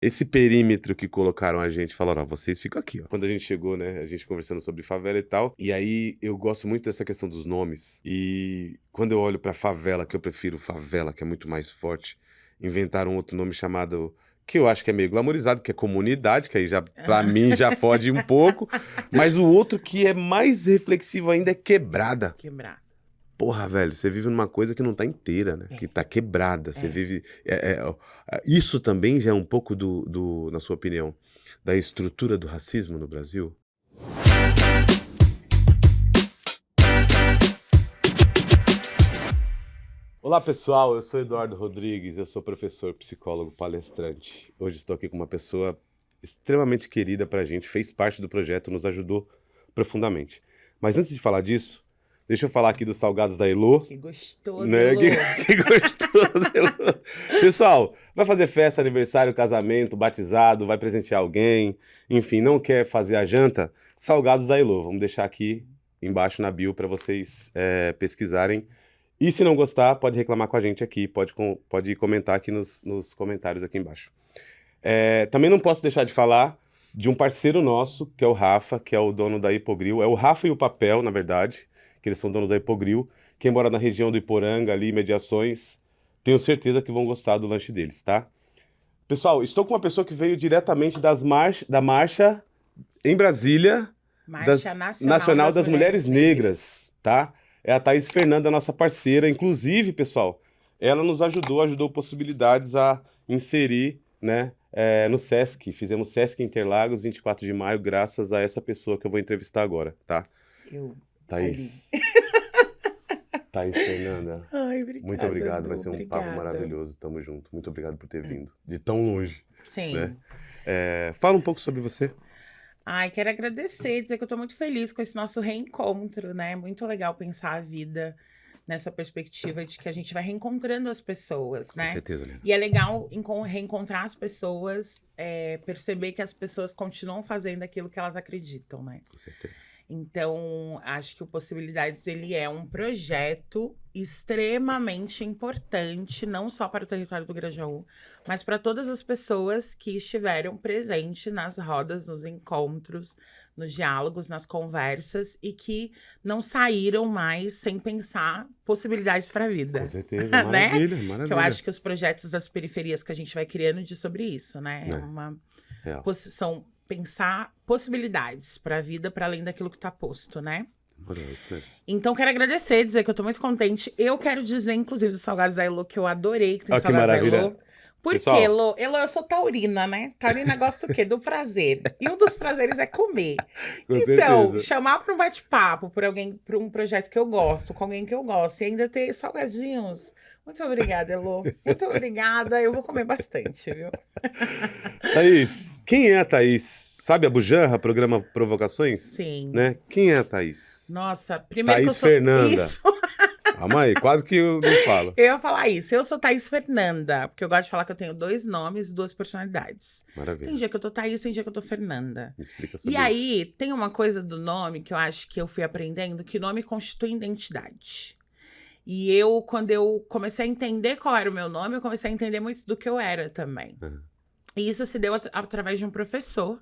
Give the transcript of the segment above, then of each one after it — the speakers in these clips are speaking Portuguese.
esse perímetro que colocaram a gente, falaram, ó, vocês ficam aqui, ó. Quando a gente chegou, né, a gente conversando sobre favela e tal, e aí eu gosto muito dessa questão dos nomes, e quando eu olho pra favela, que eu prefiro favela, que é muito mais forte, inventaram outro nome chamado, que eu acho que é meio glamorizado, que é comunidade, que aí já, pra mim, já fode um pouco, mas o outro que é mais reflexivo ainda é quebrada. Quebrada. Porra, velho, você vive numa coisa que não tá inteira, né? Que tá quebrada. Você vive. Isso também já é um pouco na sua opinião, da estrutura do racismo no Brasil? Olá, pessoal. Eu sou Eduardo Rodrigues, eu sou professor, psicólogo, palestrante. Hoje estou aqui com uma pessoa extremamente querida pra gente, fez parte do projeto, nos ajudou profundamente. Mas antes de falar disso, deixa eu falar aqui dos salgados da Elô. Que gostoso, Né? Elô. Que gostoso, Elô. Pessoal, vai fazer festa, aniversário, casamento, batizado, vai presentear alguém, enfim, não quer fazer a janta? Salgados da Elô. Vamos deixar aqui embaixo na bio para vocês pesquisarem. E se não gostar, pode reclamar com a gente aqui, pode comentar aqui nos comentários aqui embaixo. Também não posso deixar de falar de um parceiro nosso, que é o Rafa, que é o dono da Hipogril. É o Rafa e o Papel, na verdade, que eles são donos da Hipogril. Quem mora na região do Iporanga, ali, Mediações, tenho certeza que vão gostar do lanche deles, tá? Pessoal, estou com uma pessoa que veio diretamente da marcha em Brasília, Marcha Nacional das Mulheres Negras, tá? É a Thaís Fernanda, nossa parceira. Inclusive, pessoal, ela nos ajudou possibilidades a inserir, né, no Sesc. Fizemos Sesc Interlagos, 24 de maio, graças a essa pessoa que eu vou entrevistar agora, tá? Thaís. Thaís Fernanda. Ai, obrigada, muito obrigado, Edu, vai ser um obrigada. papo maravilhoso. Tamo junto. Muito obrigado por ter vindo. De tão longe. Sim. Né? Fala um pouco sobre você. Ai, quero agradecer, dizer que eu tô muito feliz com esse nosso reencontro, né? Muito legal pensar a vida nessa perspectiva de que a gente vai reencontrando as pessoas, né? Com certeza, né? E é legal reencontrar as pessoas, perceber que as pessoas continuam fazendo aquilo que elas acreditam, né? Com certeza. Então, acho que o Possibilidades, ele é um projeto extremamente importante, não só para o território do Grajaú, mas para todas as pessoas que estiveram presentes nas rodas, nos encontros, nos diálogos, nas conversas, e que não saíram mais sem pensar possibilidades para a vida. Com certeza, maravilha, né? maravilha. Que eu acho que os projetos das periferias que a gente vai criando diz sobre isso, né? É uma posição... pensar possibilidades para a vida, para além daquilo que está posto, né? Isso mesmo. Então, quero agradecer, dizer que eu tô muito contente. Eu quero dizer, inclusive, dos salgados da Elô, que eu adorei que tem salgados da Elô. Por quê, Elô? Elô, eu sou taurina, né? Taurina gosta do quê? Do prazer. E um dos prazeres é comer. Com então, certeza. chamar para um bate-papo, por alguém, para um projeto que eu gosto, com alguém que eu gosto, e ainda ter salgadinhos. Muito obrigada, Elô. Muito obrigada. Eu vou comer bastante, viu? Thaís, quem é a Thaís? Sabe a Bujanra, programa Provocações? Sim. Né? Quem é a Thaís? Nossa, primeiro Thaís que eu sou... Fernanda. Isso. Calma aí, quase que eu não falo. Eu ia falar isso. Eu sou Thaís Fernanda, porque eu gosto de falar que eu tenho 2 nomes e 2 personalidades. Maravilha. Tem dia que eu tô Thaís, tem dia que eu tô Fernanda. Me explica sobre E isso. aí, tem uma coisa do nome que eu acho que eu fui aprendendo, que nome constitui identidade. E eu, quando eu comecei a entender qual era o meu nome, eu comecei a entender muito do que eu era também. E isso se deu através de um professor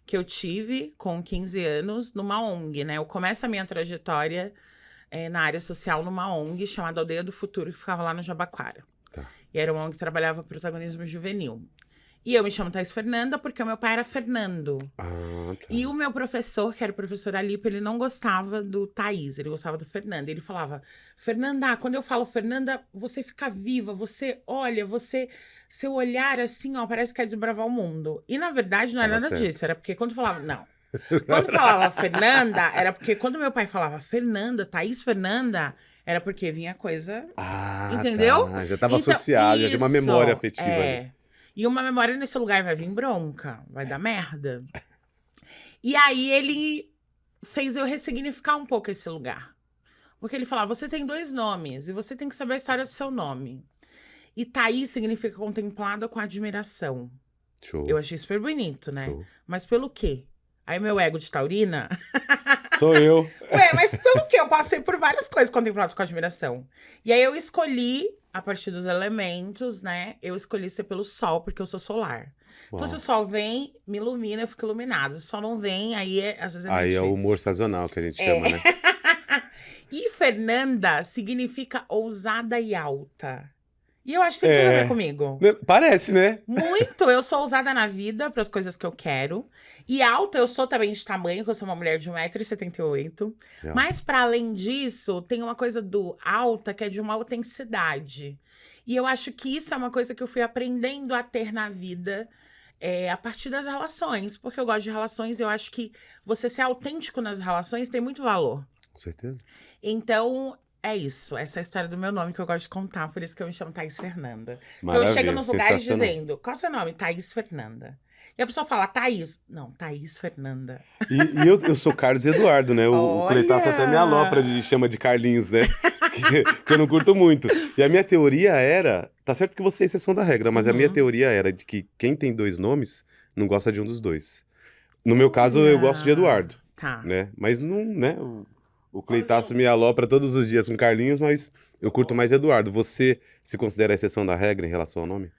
que eu tive com 15 anos numa ONG, né? Eu começo a minha trajetória na área social numa ONG chamada Aldeia do Futuro, que ficava lá no Jabaquara. Tá. E era uma ONG que trabalhava protagonismo juvenil. E eu me chamo Thaís Fernanda porque o meu pai era Fernando. Ah, tá. E o meu professor, que era o professor Alipo, ele não gostava do Thaís, ele gostava do Fernanda. Ele falava, Fernanda, quando eu falo Fernanda, você fica viva, você olha, seu olhar assim, ó, parece que quer desbravar o mundo. E na verdade não era nada disso, era porque quando falava, não. Quando falava Fernanda, era porque quando meu pai falava Fernanda, Thaís Fernanda, era porque vinha coisa, entendeu? Tá. Já estava associado, já tinha uma memória afetiva ali. E uma memória nesse lugar vai vir bronca, vai dar merda. E aí ele fez eu ressignificar um pouco esse lugar. Porque ele falava, você tem 2 nomes e você tem que saber a história do seu nome. E Thaís significa contemplada com admiração. Show. Eu achei super bonito, né? Show. Mas pelo quê? Aí meu ego de taurina... Sou eu. Ué, mas pelo quê? Eu passei por várias coisas contempladas com admiração. E aí eu escolhi a partir dos elementos, né? Eu escolhi ser pelo sol, porque eu sou solar. Então, Uau. se o sol vem, me ilumina, eu fico iluminado. Se o sol não vem, aí às vezes é meio Aí é o difícil. humor sazonal que a gente É. chama, né? E Fernanda significa ousada e alta. E eu acho que tem tudo a ver comigo. Parece, né? Muito. Eu sou ousada na vida para as coisas que eu quero. E alta eu sou também de tamanho, que eu sou uma mulher de 1,78 m. Legal. Mas, para além disso, tem uma coisa do alta que é de uma autenticidade. E eu acho que isso é uma coisa que eu fui aprendendo a ter na vida a partir das relações. Porque eu gosto de relações e eu acho que você ser autêntico nas relações tem muito valor. Com certeza. Então, é isso. Essa é a história do meu nome que eu gosto de contar. Por isso que eu me chamo Thaís Fernanda. Então, eu Maravilha, chego nos lugares sensacional. dizendo, qual é o seu nome? Thaís Fernanda. E a pessoa fala, Thaís. Não, Thaís Fernanda. E eu sou Carlos Eduardo, né? O Cleitaço até me alopra de chama de Carlinhos, né? que eu não curto muito. E a minha teoria era... Tá certo que você é exceção da regra, mas a minha teoria era de que quem tem dois nomes não gosta de um dos dois. No meu caso, eu gosto de Eduardo, Tá. né? Mas não, né? O Cleitaço me alopra todos os dias com Carlinhos, mas eu curto mais Eduardo. Você se considera a exceção da regra em relação ao nome?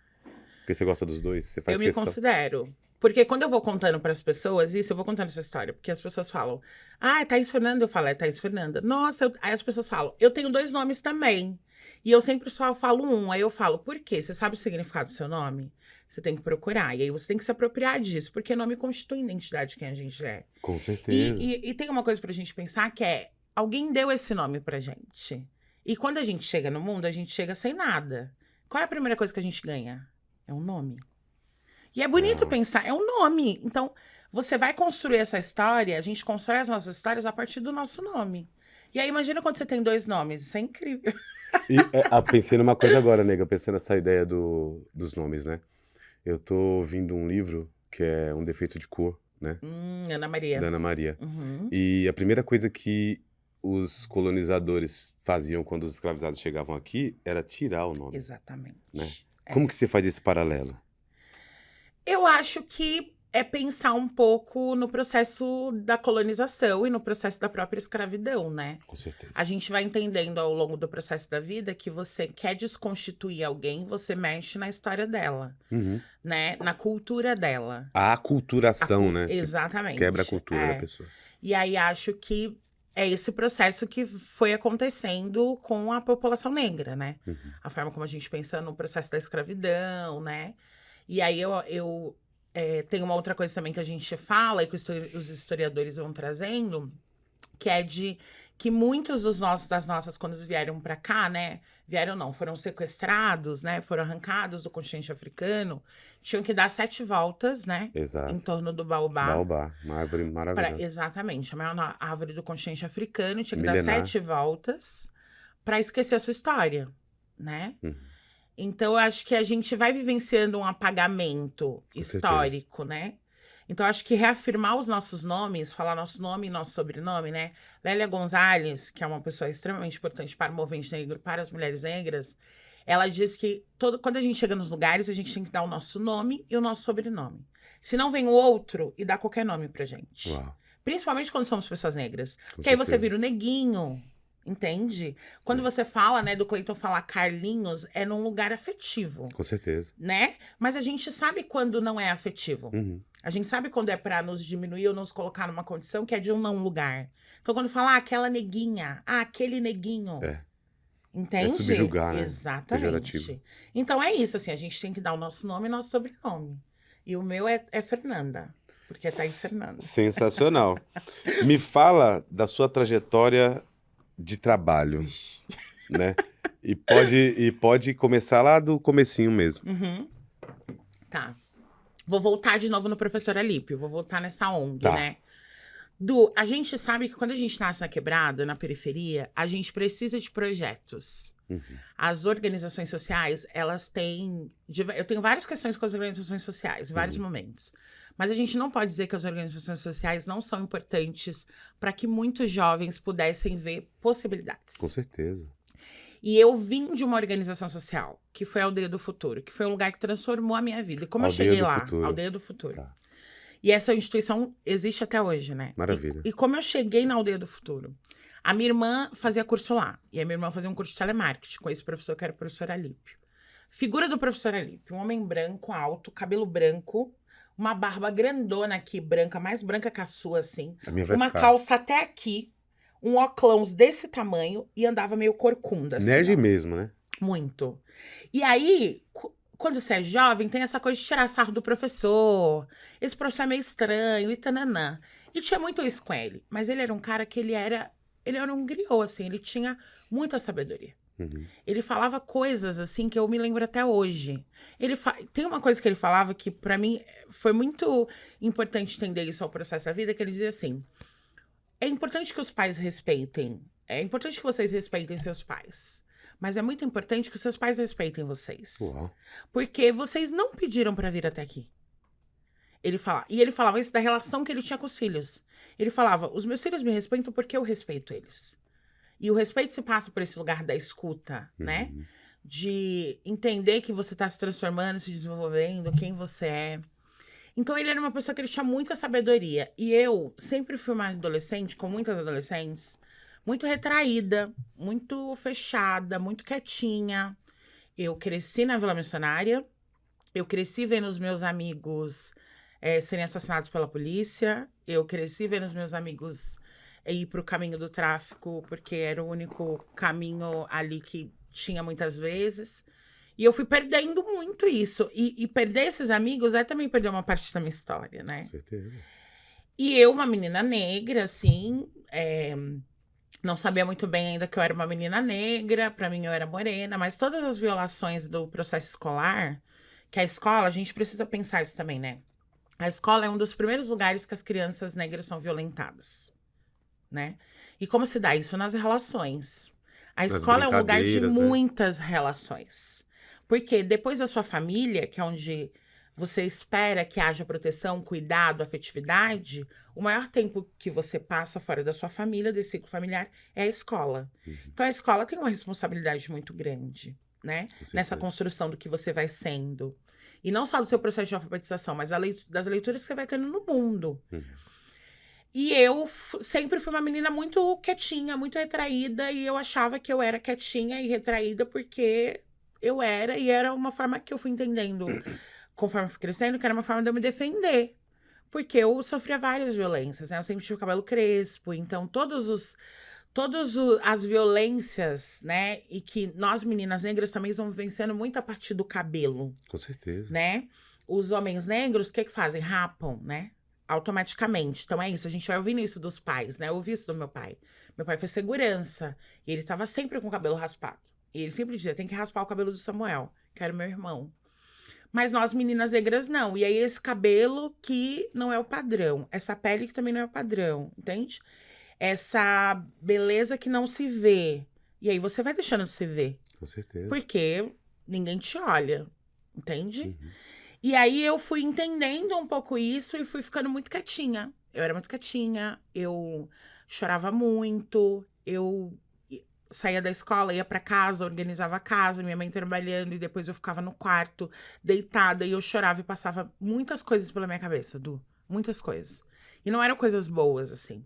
Porque você gosta dos dois, você faz Eu me questão. considero. Porque quando eu vou contando para as pessoas isso, eu vou contando essa história. Porque as pessoas falam, é Thaís Fernanda. Eu falo, é Thaís Fernanda. Nossa, aí as pessoas falam, eu tenho dois nomes também. E eu sempre só falo um. Aí eu falo, por quê? Você sabe o significado do seu nome? Você tem que procurar. E aí você tem que se apropriar disso. Porque nome constitui a identidade de quem a gente é. Com certeza. E tem uma coisa pra gente pensar que é, alguém deu esse nome pra gente. E quando a gente chega no mundo, a gente chega sem nada. Qual é a primeira coisa que a gente ganha? É um nome. E é bonito pensar, é um nome. Então, você vai construir essa história, a gente constrói as nossas histórias a partir do nosso nome. E aí, imagina quando você tem dois nomes, isso é incrível. E pensei numa coisa agora, nega, pensei nessa ideia dos nomes, né? Eu tô ouvindo um livro que é Um Defeito de Cor, né? Ana Maria. Da Ana Maria. Uhum. E a primeira coisa que os colonizadores faziam quando os escravizados chegavam aqui era tirar o nome. Exatamente. Né? Como que você faz esse paralelo? Eu acho que é pensar um pouco no processo da colonização e no processo da própria escravidão, né? Com certeza. A gente vai entendendo ao longo do processo da vida que você quer desconstituir alguém, você mexe na história dela, né? Na cultura dela. A aculturação, né? Exatamente. Você quebra a cultura da pessoa. E aí acho que é esse processo que foi acontecendo com a população negra, né? A forma como a gente pensa no processo da escravidão, né? E aí eu tem uma outra coisa também que a gente fala e que os historiadores vão trazendo, que é de que muitos das nossas, quando vieram para cá, né? Vieram não, foram sequestrados, né? Foram arrancados do continente africano, tinham que dar 7 voltas, né? Exato. Em torno do baobá. Baobá, uma árvore maravilhosa. Exatamente, a maior árvore do continente africano, tinha que Milenar. dar 7 voltas para esquecer a sua história, né? Então, eu acho que a gente vai vivenciando um apagamento histórico, né? Então, eu acho que reafirmar os nossos nomes, falar nosso nome e nosso sobrenome, né? Lélia Gonzalez, que é uma pessoa extremamente importante para o movimento negro, para as mulheres negras, ela diz que quando a gente chega nos lugares, a gente tem que dar o nosso nome e o nosso sobrenome. Se não vem o outro e dá qualquer nome pra gente. Uau. Principalmente quando somos pessoas negras. Porque aí você vira o neguinho. Entende? Quando você fala, né, do Cleiton falar Carlinhos, é num lugar afetivo. Com certeza. Né? Mas a gente sabe quando não é afetivo. A gente sabe quando é pra nos diminuir ou nos colocar numa condição que é de um não lugar. Então, quando fala aquela neguinha, aquele neguinho. Entende? É subjugar, né? Exatamente. Pejorativo. Então, é isso, assim, a gente tem que dar o nosso nome e nosso sobrenome. E o meu é Fernanda. Porque é Thaís Fernanda. Sensacional. Me fala da sua trajetória de trabalho, né? E pode começar lá do comecinho mesmo. Tá. Vou voltar de novo no professor Alípio. Vou voltar nessa ONG, Tá. né? A gente sabe que quando a gente nasce na quebrada, na periferia, a gente precisa de projetos. As organizações sociais, elas têm... Eu tenho várias questões com as organizações sociais, em vários momentos. Mas a gente não pode dizer que as organizações sociais não são importantes para que muitos jovens pudessem ver possibilidades. Com certeza. E eu vim de uma organização social, que foi a Aldeia do Futuro, que foi um lugar que transformou a minha vida. E como Aldeia eu cheguei do lá, Futuro. Aldeia do Futuro. Tá. E essa instituição existe até hoje, né? Maravilha. E como eu cheguei na Aldeia do Futuro? A minha irmã fazia curso lá. E a minha irmã fazia um curso de telemarketing com esse professor que era o professor Alípio. Figura do professor Alípio. Um homem branco, alto, cabelo branco, uma barba grandona aqui, branca, mais branca que a sua, assim. A minha vai Uma ficar. calça até aqui, um óculos desse tamanho e andava meio corcunda, assim. Nerd ó. mesmo, né? Muito. E aí, quando você é jovem, tem essa coisa de tirar sarro do professor. Esse professor é meio estranho e tananã. E tinha muito isso com ele. Mas ele era um cara que ele era um griot, assim. Ele tinha muita sabedoria. Uhum. Ele falava coisas, assim, que eu me lembro até hoje. Tem uma coisa que ele falava que, pra mim, foi muito importante entender isso ao processo da vida, que ele dizia assim, é importante que os pais respeitem. É importante que vocês respeitem seus pais. Mas é muito importante que os seus pais respeitem vocês. Uau. Porque vocês não pediram pra vir até aqui. E ele falava isso da relação que ele tinha com os filhos. Ele falava, os meus filhos me respeitam porque eu respeito eles. E o respeito se passa por esse lugar da escuta, né? De entender que você tá se transformando, se desenvolvendo, quem você é. Então ele era uma pessoa que ele tinha muita sabedoria. E eu sempre fui uma adolescente, com muitas adolescentes, muito retraída, muito fechada, muito quietinha. Eu cresci na Vila Missionária, eu cresci vendo os meus amigos serem assassinados pela polícia, eu cresci vendo os meus amigos ir pro caminho do tráfico, porque era o único caminho ali que tinha muitas vezes. E eu fui perdendo muito isso. E perder esses amigos é também perder uma parte da minha história, né? Com certeza. E eu, uma menina negra, assim, não sabia muito bem ainda que eu era uma menina negra, pra mim eu era morena, mas todas as violações do processo escolar, que a escola, a gente precisa pensar isso também, né? A escola é um dos primeiros lugares que as crianças negras são violentadas, né? E como se dá isso? Nas relações. A Nas escola é um lugar de brincadeiras, né? muitas relações. Porque depois da sua família, que é onde você espera que haja proteção, cuidado, afetividade, o maior tempo que você passa fora da sua família, desse ciclo familiar, é a escola. Então a escola tem uma responsabilidade muito grande, né? Nessa construção do que você vai sendo. E não só do seu processo de alfabetização, mas das leituras que você vai tendo no mundo. E eu sempre fui uma menina muito quietinha, muito retraída, e eu achava que eu era quietinha e retraída porque eu era, e era uma forma que eu fui entendendo, conforme eu fui crescendo, que era uma forma de eu me defender. Porque eu sofria várias violências, né? Eu sempre tive o cabelo crespo, então todas as violências, né? E que nós, meninas negras, também estamos vencendo muito a partir do cabelo. Com certeza. Né? Os homens negros, o que fazem? Rapam, né? Automaticamente. Então é isso, a gente vai ouvindo isso dos pais, né? Eu ouvi isso do meu pai. Meu pai foi segurança, e ele tava sempre com o cabelo raspado. E ele sempre dizia, tem que raspar o cabelo do Samuel, que era meu irmão. Mas nós, meninas negras, não. E aí esse cabelo que não é o padrão. Essa pele que também não é o padrão, entende? Essa beleza que não se vê. E aí você vai deixando de se ver. Com certeza. Porque ninguém te olha, entende? E aí eu fui entendendo um pouco isso e fui ficando muito quietinha. Eu era muito quietinha, eu chorava muito, eu saía da escola, ia pra casa, organizava a casa, minha mãe trabalhando, e depois eu ficava no quarto, deitada, e eu chorava e passava muitas coisas pela minha cabeça, muitas coisas. E não eram coisas boas, assim.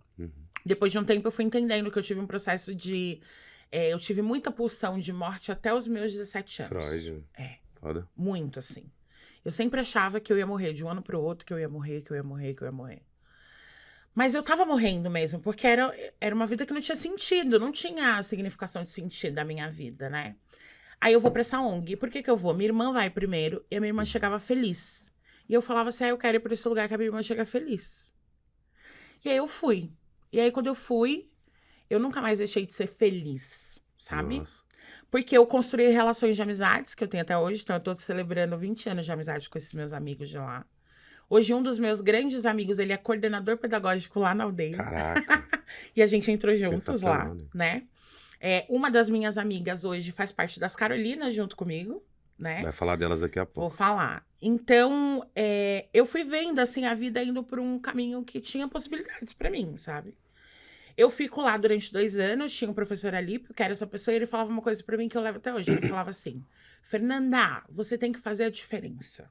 Depois de um tempo eu fui entendendo que eu tive um processo de... eu tive muita pulsão de morte até os meus 17 anos. Freud. Foda. Muito, assim. Eu sempre achava que eu ia morrer de um ano pro outro, que eu ia morrer, que eu ia morrer, que eu ia morrer. Mas eu tava morrendo mesmo, porque era uma vida que não tinha sentido, não tinha significação de sentido da minha vida, né? Aí eu vou pra essa ONG. Por que eu vou? Minha irmã vai primeiro, e a minha irmã chegava feliz. E eu falava assim, eu quero ir pra esse lugar que a minha irmã chega feliz. E aí eu fui. E aí quando eu fui, eu nunca mais deixei de ser feliz, sabe? Nossa. Porque eu construí relações de amizades, que eu tenho até hoje. Então eu tô celebrando 20 anos de amizade com esses meus amigos de lá. Hoje, um dos meus grandes amigos, ele é coordenador pedagógico lá na aldeia. Caraca. E a gente entrou juntos lá, Sensacional, né? Uma das minhas amigas hoje faz parte das Carolinas junto comigo, né? Vai falar delas daqui a pouco. Vou falar. Então, eu fui vendo, assim, a vida indo por um caminho que tinha possibilidades pra mim, sabe? Eu fico lá durante 2 anos, tinha um professor Alípio, que era essa pessoa, e ele falava uma coisa pra mim que eu levo até hoje. Ele falava assim, Fernanda, você tem que fazer a diferença.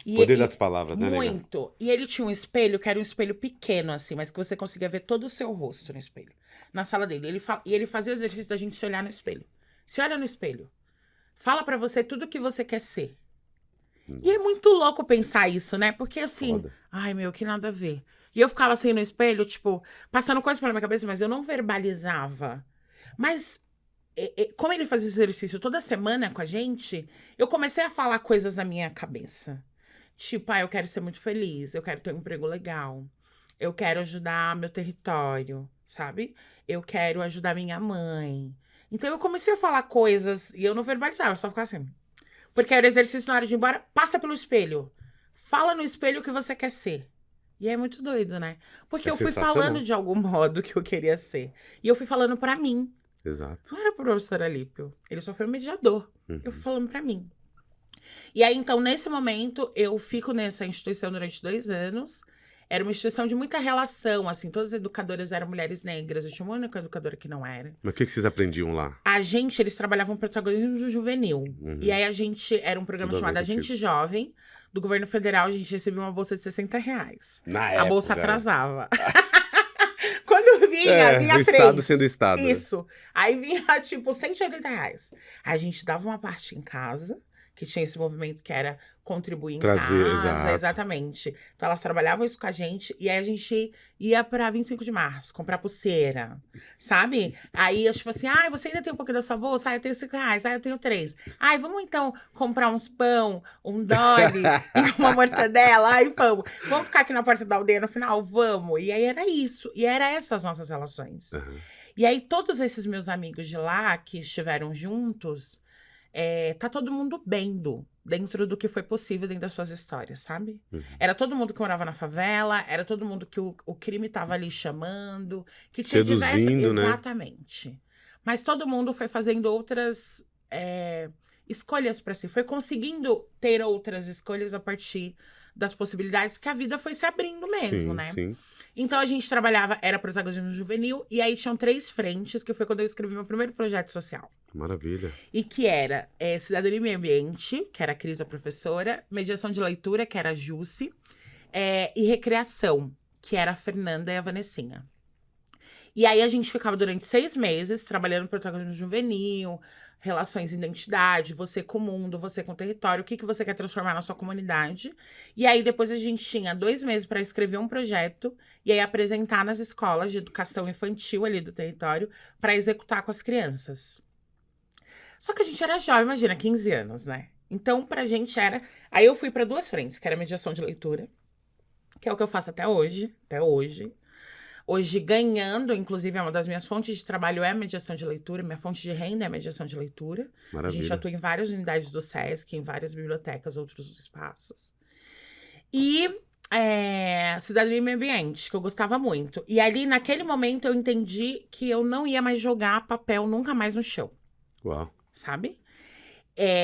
E, Poder das palavras, né, nega? muito. E ele tinha um espelho que era um espelho pequeno, assim, mas que você conseguia ver todo o seu rosto no espelho. Na sala dele. E ele fazia o exercício da gente se olhar no espelho. Se olha no espelho. Fala pra você tudo o que você quer ser. E é Nossa, muito louco pensar isso, né? Porque assim, foda. ai meu, que nada a ver. E eu ficava assim no espelho, tipo, passando coisas pela minha cabeça, mas eu não verbalizava. Mas, como ele fazia esse exercício toda semana com a gente, eu comecei a falar coisas na minha cabeça. Tipo, eu quero ser muito feliz, eu quero ter um emprego legal, eu quero ajudar meu território, sabe? Eu quero ajudar minha mãe. Então eu comecei a falar coisas e eu não verbalizava, eu só ficava assim. Porque era exercício na hora de ir embora, passa pelo espelho. Fala no espelho o que você quer ser. E é muito doido, né? Porque É eu fui falando sensacional. de algum modo que eu queria ser. E eu fui falando pra mim. Exato. Não era pro professor Alípio. Ele só foi um mediador. Eu fui Uhum. falando pra mim. E aí, então, nesse momento, eu fico nessa instituição durante 2 anos. Era uma instituição de muita relação, assim. Todas as educadoras eram mulheres negras. Eu tinha uma única educadora que não era. Mas o que vocês aprendiam lá? Eles trabalhavam protagonismo juvenil. E Uhum. aí era um programa Tudo a ver chamado contigo. Agente Jovem, do governo federal. A gente recebia uma bolsa de R$ 60. Na A bolsa época, né? atrasava. Quando vinha O Estado três. sendo Estado, né? Isso. Aí vinha, tipo, R$ 180. A gente dava uma parte em casa, que tinha esse movimento que era contribuir em Trazer, casa, exato. exatamente. Então elas trabalhavam isso com a gente, e aí a gente ia pra 25 de março, comprar pulseira, sabe? Aí eu, tipo assim, você ainda tem um pouco da sua bolsa? Eu tenho R$ 5, eu tenho 3. Vamos então comprar uns pão, um Dolly e uma mortadela? Vamos. Vamos ficar aqui na porta da aldeia no final? Vamos. E aí era isso. E era essas nossas relações. Uhum. E aí todos esses meus amigos de lá, que estiveram juntos, tá todo mundo vendo dentro do que foi possível dentro das suas histórias, sabe? Uhum. Era todo mundo que morava na favela, era todo mundo que o crime tava ali chamando, que tinha diversas... Seduzindo, né? Exatamente. Mas todo mundo foi fazendo outras escolhas para si, foi conseguindo ter outras escolhas a partir das possibilidades que a vida foi se abrindo mesmo, Sim, né? sim. Então a gente trabalhava, era protagonismo juvenil, e aí tinham 3 frentes, que foi quando eu escrevi meu primeiro projeto social. Maravilha. E que era Cidadania e Meio Ambiente, que era a Cris, a professora, Mediação de Leitura, que era a Jusce, e Recreação, que era a Fernanda e a Vanessinha. E aí a gente ficava durante 6 meses trabalhando protagonismo juvenil, relações de identidade, você com o mundo, você com o território, o que você quer transformar na sua comunidade. E aí depois a gente tinha 2 meses para escrever um projeto e aí apresentar nas escolas de educação infantil ali do território para executar com as crianças. Só que a gente era jovem, imagina, 15 anos, né? Então, pra gente era... Aí eu fui pra 2 frentes, que era mediação de leitura, que é o que eu faço até hoje. Hoje, ganhando, inclusive, é uma das minhas fontes de trabalho é a mediação de leitura, minha fonte de renda é a mediação de leitura. Maravilha. A gente atua em várias unidades do SESC, em várias bibliotecas, outros espaços. E Cidadania e Meio Ambiente, que eu gostava muito. E ali, naquele momento, eu entendi que eu não ia mais jogar papel nunca mais no chão. Uau. Sabe?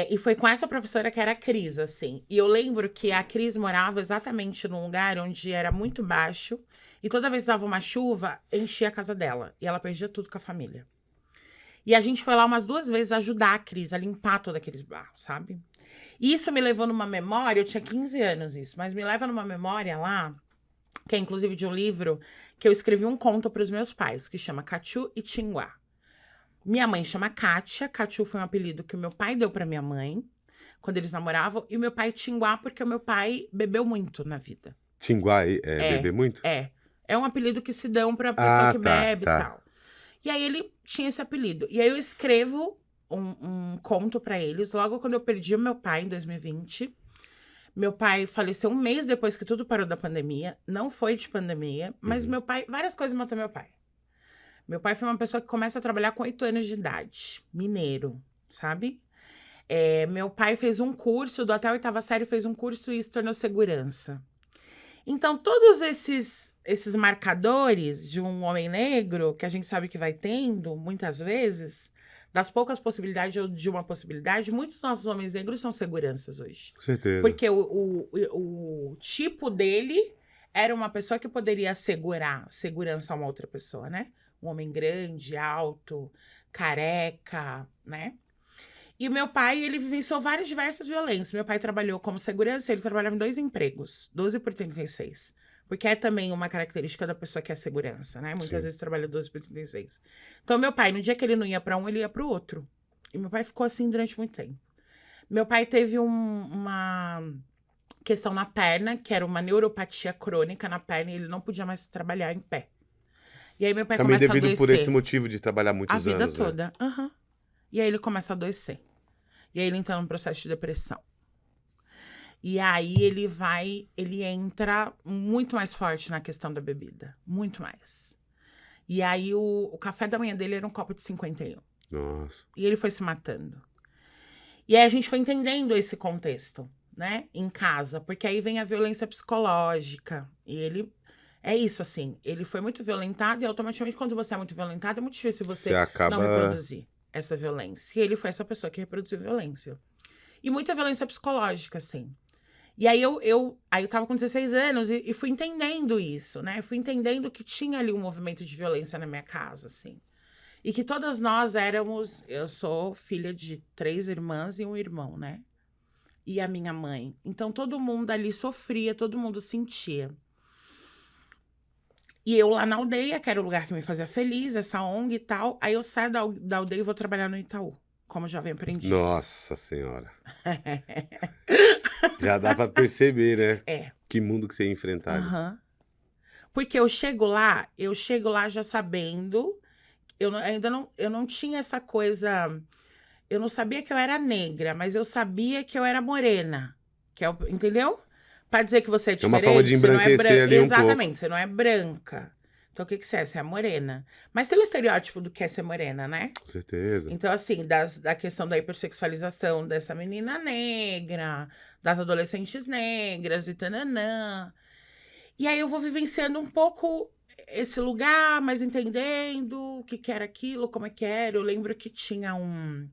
E foi com essa professora que era a Cris, assim. E eu lembro que a Cris morava exatamente num lugar onde era muito baixo. E toda vez que dava uma chuva, enchia a casa dela. E ela perdia tudo com a família. E a gente foi lá umas 2 vezes ajudar a Cris a limpar todo aqueles barros, sabe? E isso me levou numa memória, eu tinha 15 anos isso, mas me leva numa memória lá, que é inclusive de um livro, que eu escrevi um conto para os meus pais, que chama Cachu e Tinguá. Minha mãe chama Kátia. Cachu foi um apelido que o meu pai deu pra minha mãe, quando eles namoravam. E o meu pai Tinguá, porque o meu pai bebeu muito na vida. Tinguá beber muito? É um apelido que se dão pra pessoa que bebe tá. e tal. E aí ele tinha esse apelido. E aí eu escrevo um conto pra eles, logo quando eu perdi o meu pai, em 2020. Meu pai faleceu 1 mês depois que tudo parou da pandemia. Não foi de pandemia, mas meu pai... Várias coisas matou meu pai. Meu pai foi uma pessoa que começa a trabalhar com 8 anos de idade. Mineiro, sabe? Meu pai fez um curso, do até a 8ª série, fez um curso e se tornou segurança. Então, todos esses marcadores de um homem negro, que a gente sabe que vai tendo, muitas vezes, das poucas possibilidades ou de uma possibilidade, muitos dos nossos homens negros são seguranças hoje. Com certeza. Porque o tipo dele era uma pessoa que poderia assegurar segurança a uma outra pessoa, né? Um homem grande, alto, careca, né? E meu pai, ele vivenciou várias diversas violências. Meu pai trabalhou como segurança, ele trabalhava em 2 empregos, 12 por 36. Porque é também uma característica da pessoa que é segurança, né? Muitas Sim. vezes trabalha 12 por 36. Então, meu pai, no dia que ele não ia pra um, ele ia pro outro. E meu pai ficou assim durante muito tempo. Meu pai teve uma questão na perna, que era uma neuropatia crônica na perna, e ele não podia mais trabalhar em pé. E aí meu pai Também começa a devido adoecer. por esse motivo de trabalhar muitos A vida anos, né? toda. Aham. E aí ele começa a adoecer. E aí ele entra num processo de depressão. E aí ele entra muito mais forte na questão da bebida. Muito mais. E aí o café da manhã dele era um copo de 51. Nossa. E ele foi se matando. E aí a gente foi entendendo esse contexto, né? Em casa. Porque aí vem a violência psicológica. E ele... É isso, assim. Ele foi muito violentado e automaticamente quando você é muito violentado é muito difícil você acaba... não reproduzir essa violência. E ele foi essa pessoa que reproduziu violência. E muita violência psicológica, assim. E aí eu tava com 16 anos e fui entendendo isso, né? Fui entendendo que tinha ali um movimento de violência na minha casa, assim. E que todas nós éramos... Eu sou filha de 3 irmãs e um irmão, né? E a minha mãe. Então todo mundo ali sofria, todo mundo sentia. E eu lá na aldeia, que era o lugar que me fazia feliz, essa ONG e tal. Aí eu saio da aldeia e vou trabalhar no Itaú, como jovem aprendiz. Nossa Senhora. Já dá pra perceber, né? É. Que mundo que você ia enfrentar. Uhum. Porque eu chego lá já sabendo... Eu não tinha essa coisa... Eu não sabia que eu era negra, mas eu sabia que eu era morena. Entendeu? Pra dizer que você é diferente, uma forma de embranquecer ali um pouco. Exatamente, você não é branca. Então, o que você é? Você é morena. Mas tem um estereótipo do que é ser morena, né? Com certeza. Então, assim, da questão da hipersexualização dessa menina negra, das adolescentes negras e tananã. E aí eu vou vivenciando um pouco esse lugar, mas entendendo o que era aquilo, como é que era. Eu lembro que tinha um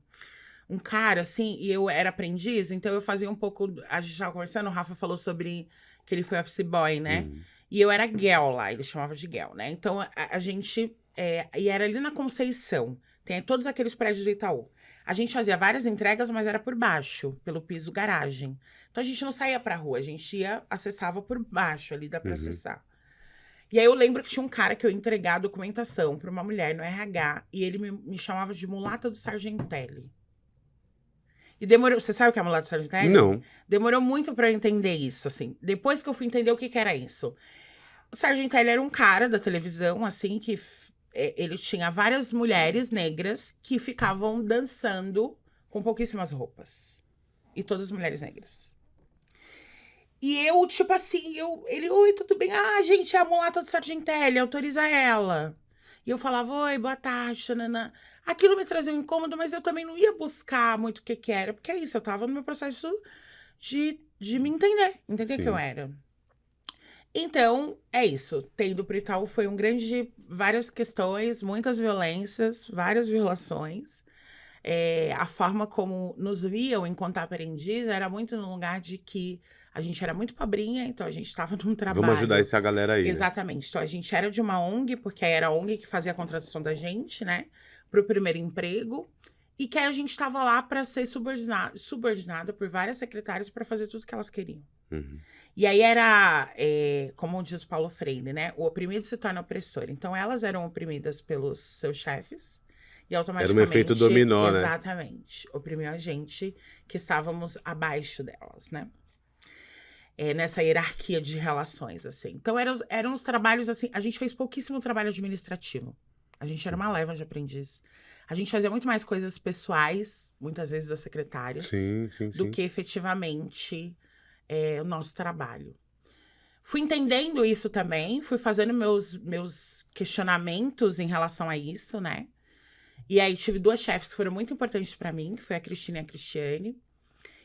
cara, assim, e eu era aprendiz, então eu fazia um pouco... A gente tava conversando, o Rafa falou sobre que ele foi office boy, né? E eu era girl lá, ele chamava de girl, né? Então, a gente... e era ali na Conceição, tem todos aqueles prédios do Itaú. A gente fazia várias entregas, mas era por baixo, pelo piso garagem. Então, a gente não saía pra rua, a gente acessava por baixo, ali dá pra acessar. E aí eu lembro que tinha um cara que eu ia entregar a documentação pra uma mulher no RH, e ele me chamava de mulata do Sargentelli. E demorou... Você sabe o que é mulata do Sargentelli? Não. Demorou muito pra eu entender isso, assim. Depois que eu fui entender o que era isso. O Sargentelli era um cara da televisão, assim, que ele tinha várias mulheres negras que ficavam dançando com pouquíssimas roupas. E todas mulheres negras. E eu, tipo assim, ele, oi, tudo bem? Ah, gente, é a mulata do Sargentelli, autoriza ela. E eu falava, oi, boa tarde, xanana. Aquilo me trazia um incômodo, mas eu também não ia buscar muito o que era, porque é isso, eu tava no meu processo de me entender Sim. que eu era. Então, é isso. Ter ido pro Itaú foi um grande... Várias questões, muitas violências, várias violações. A forma como nos viam enquanto aprendiz era muito no lugar de que a gente era muito pobrinha, então a gente estava num trabalho... Vamos ajudar essa galera aí. Exatamente. Né? Então, a gente era de uma ONG, porque aí era a ONG que fazia a contratação da gente, né? Pro primeiro emprego. E que aí a gente estava lá para ser subordinada por várias secretárias para fazer tudo que elas queriam. E aí era, como diz o Paulo Freire, né? O oprimido se torna opressor. Então, elas eram oprimidas pelos seus chefes. E automaticamente... Era um efeito dominó, né? Exatamente. Oprimiu a gente que estávamos abaixo delas, né? Nessa hierarquia de relações, assim. Então, eram os trabalhos, assim... A gente fez pouquíssimo trabalho administrativo. A gente era uma leva de aprendiz. A gente fazia muito mais coisas pessoais, muitas vezes das secretárias, do que efetivamente o nosso trabalho. Fui entendendo isso também, fui fazendo meus questionamentos em relação a isso, né? E aí tive 2 chefes que foram muito importantes para mim, que foi a Cristina e a Cristiane.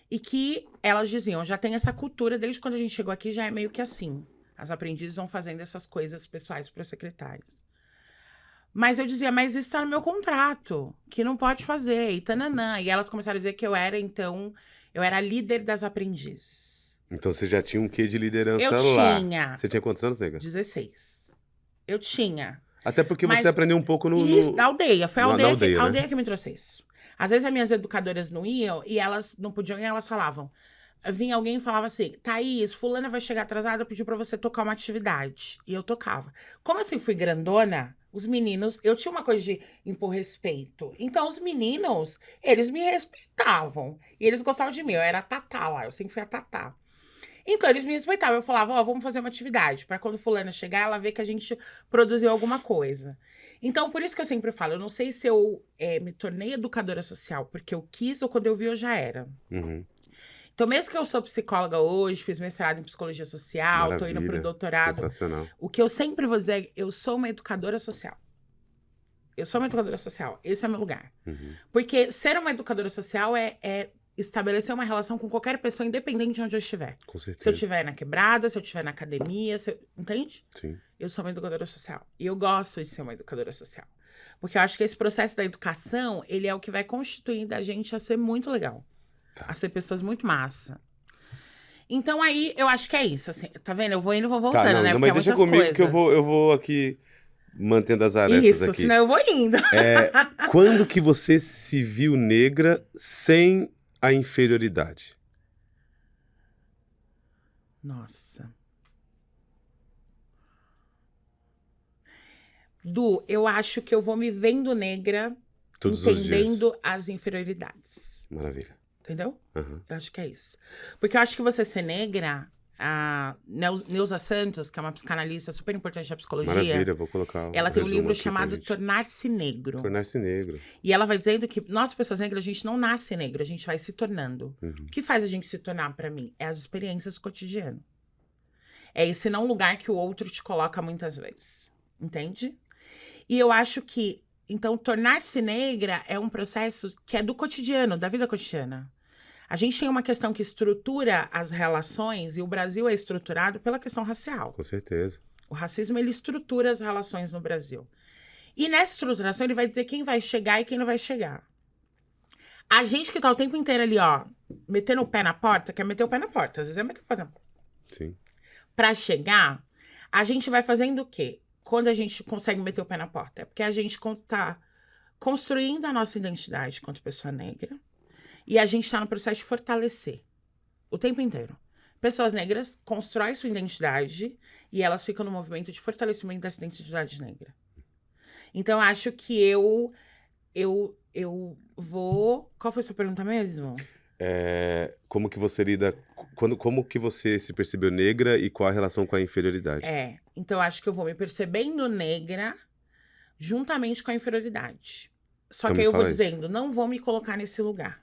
E que elas diziam, já tem essa cultura, desde quando a gente chegou aqui, já é meio que assim. As aprendizes vão fazendo essas coisas pessoais para as secretárias. Mas eu dizia, mas isso tá no meu contrato, que não pode fazer, e tananã. E elas começaram a dizer que eu era líder das aprendizes. Então você já tinha um quê de liderança eu lá? Tinha. Você tinha quantos anos, nega? 16. Eu tinha. Até porque você aprendeu um pouco Isso, na aldeia. Foi a aldeia que me trouxe isso. Às vezes as minhas educadoras não iam e elas não podiam ir, elas falavam. Vinha alguém e falava assim, Thaís, fulana vai chegar atrasada, pediu pra você tocar uma atividade. E eu tocava. Como assim fui grandona, os meninos, eu tinha uma coisa de impor respeito. Então os meninos, eles me respeitavam. E eles gostavam de mim, eu era a Tatá lá, eu sempre fui a Tatá. Então eles me respeitavam, eu falava, ó, vamos fazer uma atividade. Pra quando fulana chegar, ela ver que a gente produziu alguma coisa. Então por isso que eu sempre falo, eu não sei se eu me tornei educadora social porque eu quis ou quando eu vi eu já era. Uhum. Então, mesmo que eu sou psicóloga hoje, fiz mestrado em psicologia social, tô indo pro doutorado. Sensacional. O que eu sempre vou dizer é eu sou uma educadora social. Eu sou uma educadora social. Esse é meu lugar. Uhum. Porque ser uma educadora social é estabelecer uma relação com qualquer pessoa, independente de onde eu estiver. Com certeza. Se eu estiver na quebrada, se eu estiver na academia, entende? Sim. Eu sou uma educadora social. E eu gosto de ser uma educadora social. Porque eu acho que esse processo da educação, ele é o que vai constituindo a gente a ser muito legal. A ser pessoas muito massa. Então aí, eu acho que é isso, assim, tá vendo? Eu vou indo e vou voltando, né? Não, porque mas deixa comigo coisas. que eu vou aqui mantendo as arestas isso, aqui. Senão eu vou indo. Quando que você se viu negra sem a inferioridade? Nossa. Du, eu acho que eu vou me vendo negra, Todos os dias. entendendo as inferioridades. Maravilha. Entendeu? Uhum. Eu acho que é isso. Porque eu acho que você ser negra, a Neuza Santos, que é uma psicanalista super importante da psicologia. Maravilha, vou colocar ela tem um livro aqui chamado Tornar-se Negro. Tornar-se Negro. E ela vai dizendo que nós, pessoas negras, a gente não nasce negro, a gente vai se tornando. Uhum. O que faz a gente se tornar, pra mim? É as experiências do cotidiano. É esse não lugar que o outro te coloca muitas vezes. Entende? E eu acho que, então, tornar-se negra é um processo que é do cotidiano, da vida cotidiana. A gente tem uma questão que estrutura as relações, e o Brasil é estruturado pela questão racial. Com certeza. O racismo, ele estrutura as relações no Brasil. E nessa estruturação, ele vai dizer quem vai chegar e quem não vai chegar. A gente que tá o tempo inteiro ali, ó, metendo o pé na porta, quer meter o pé na porta. Às vezes é meter o pé na porta. Sim. Pra chegar, a gente vai fazendo o quê? Quando a gente consegue meter o pé na porta? É porque a gente tá construindo a nossa identidade enquanto pessoa negra. E a gente tá no processo de fortalecer. O tempo inteiro. Pessoas negras constroem sua identidade e elas ficam no movimento de fortalecimento dessa identidade negra. Então, eu acho que eu vou... Qual foi a sua pergunta mesmo? Como que você lida... Como que você se percebeu negra e qual a relação com a inferioridade? Então eu acho que eu vou me percebendo negra juntamente com a inferioridade. Só Então que me aí eu vou fala isso. dizendo, não vou me colocar nesse lugar.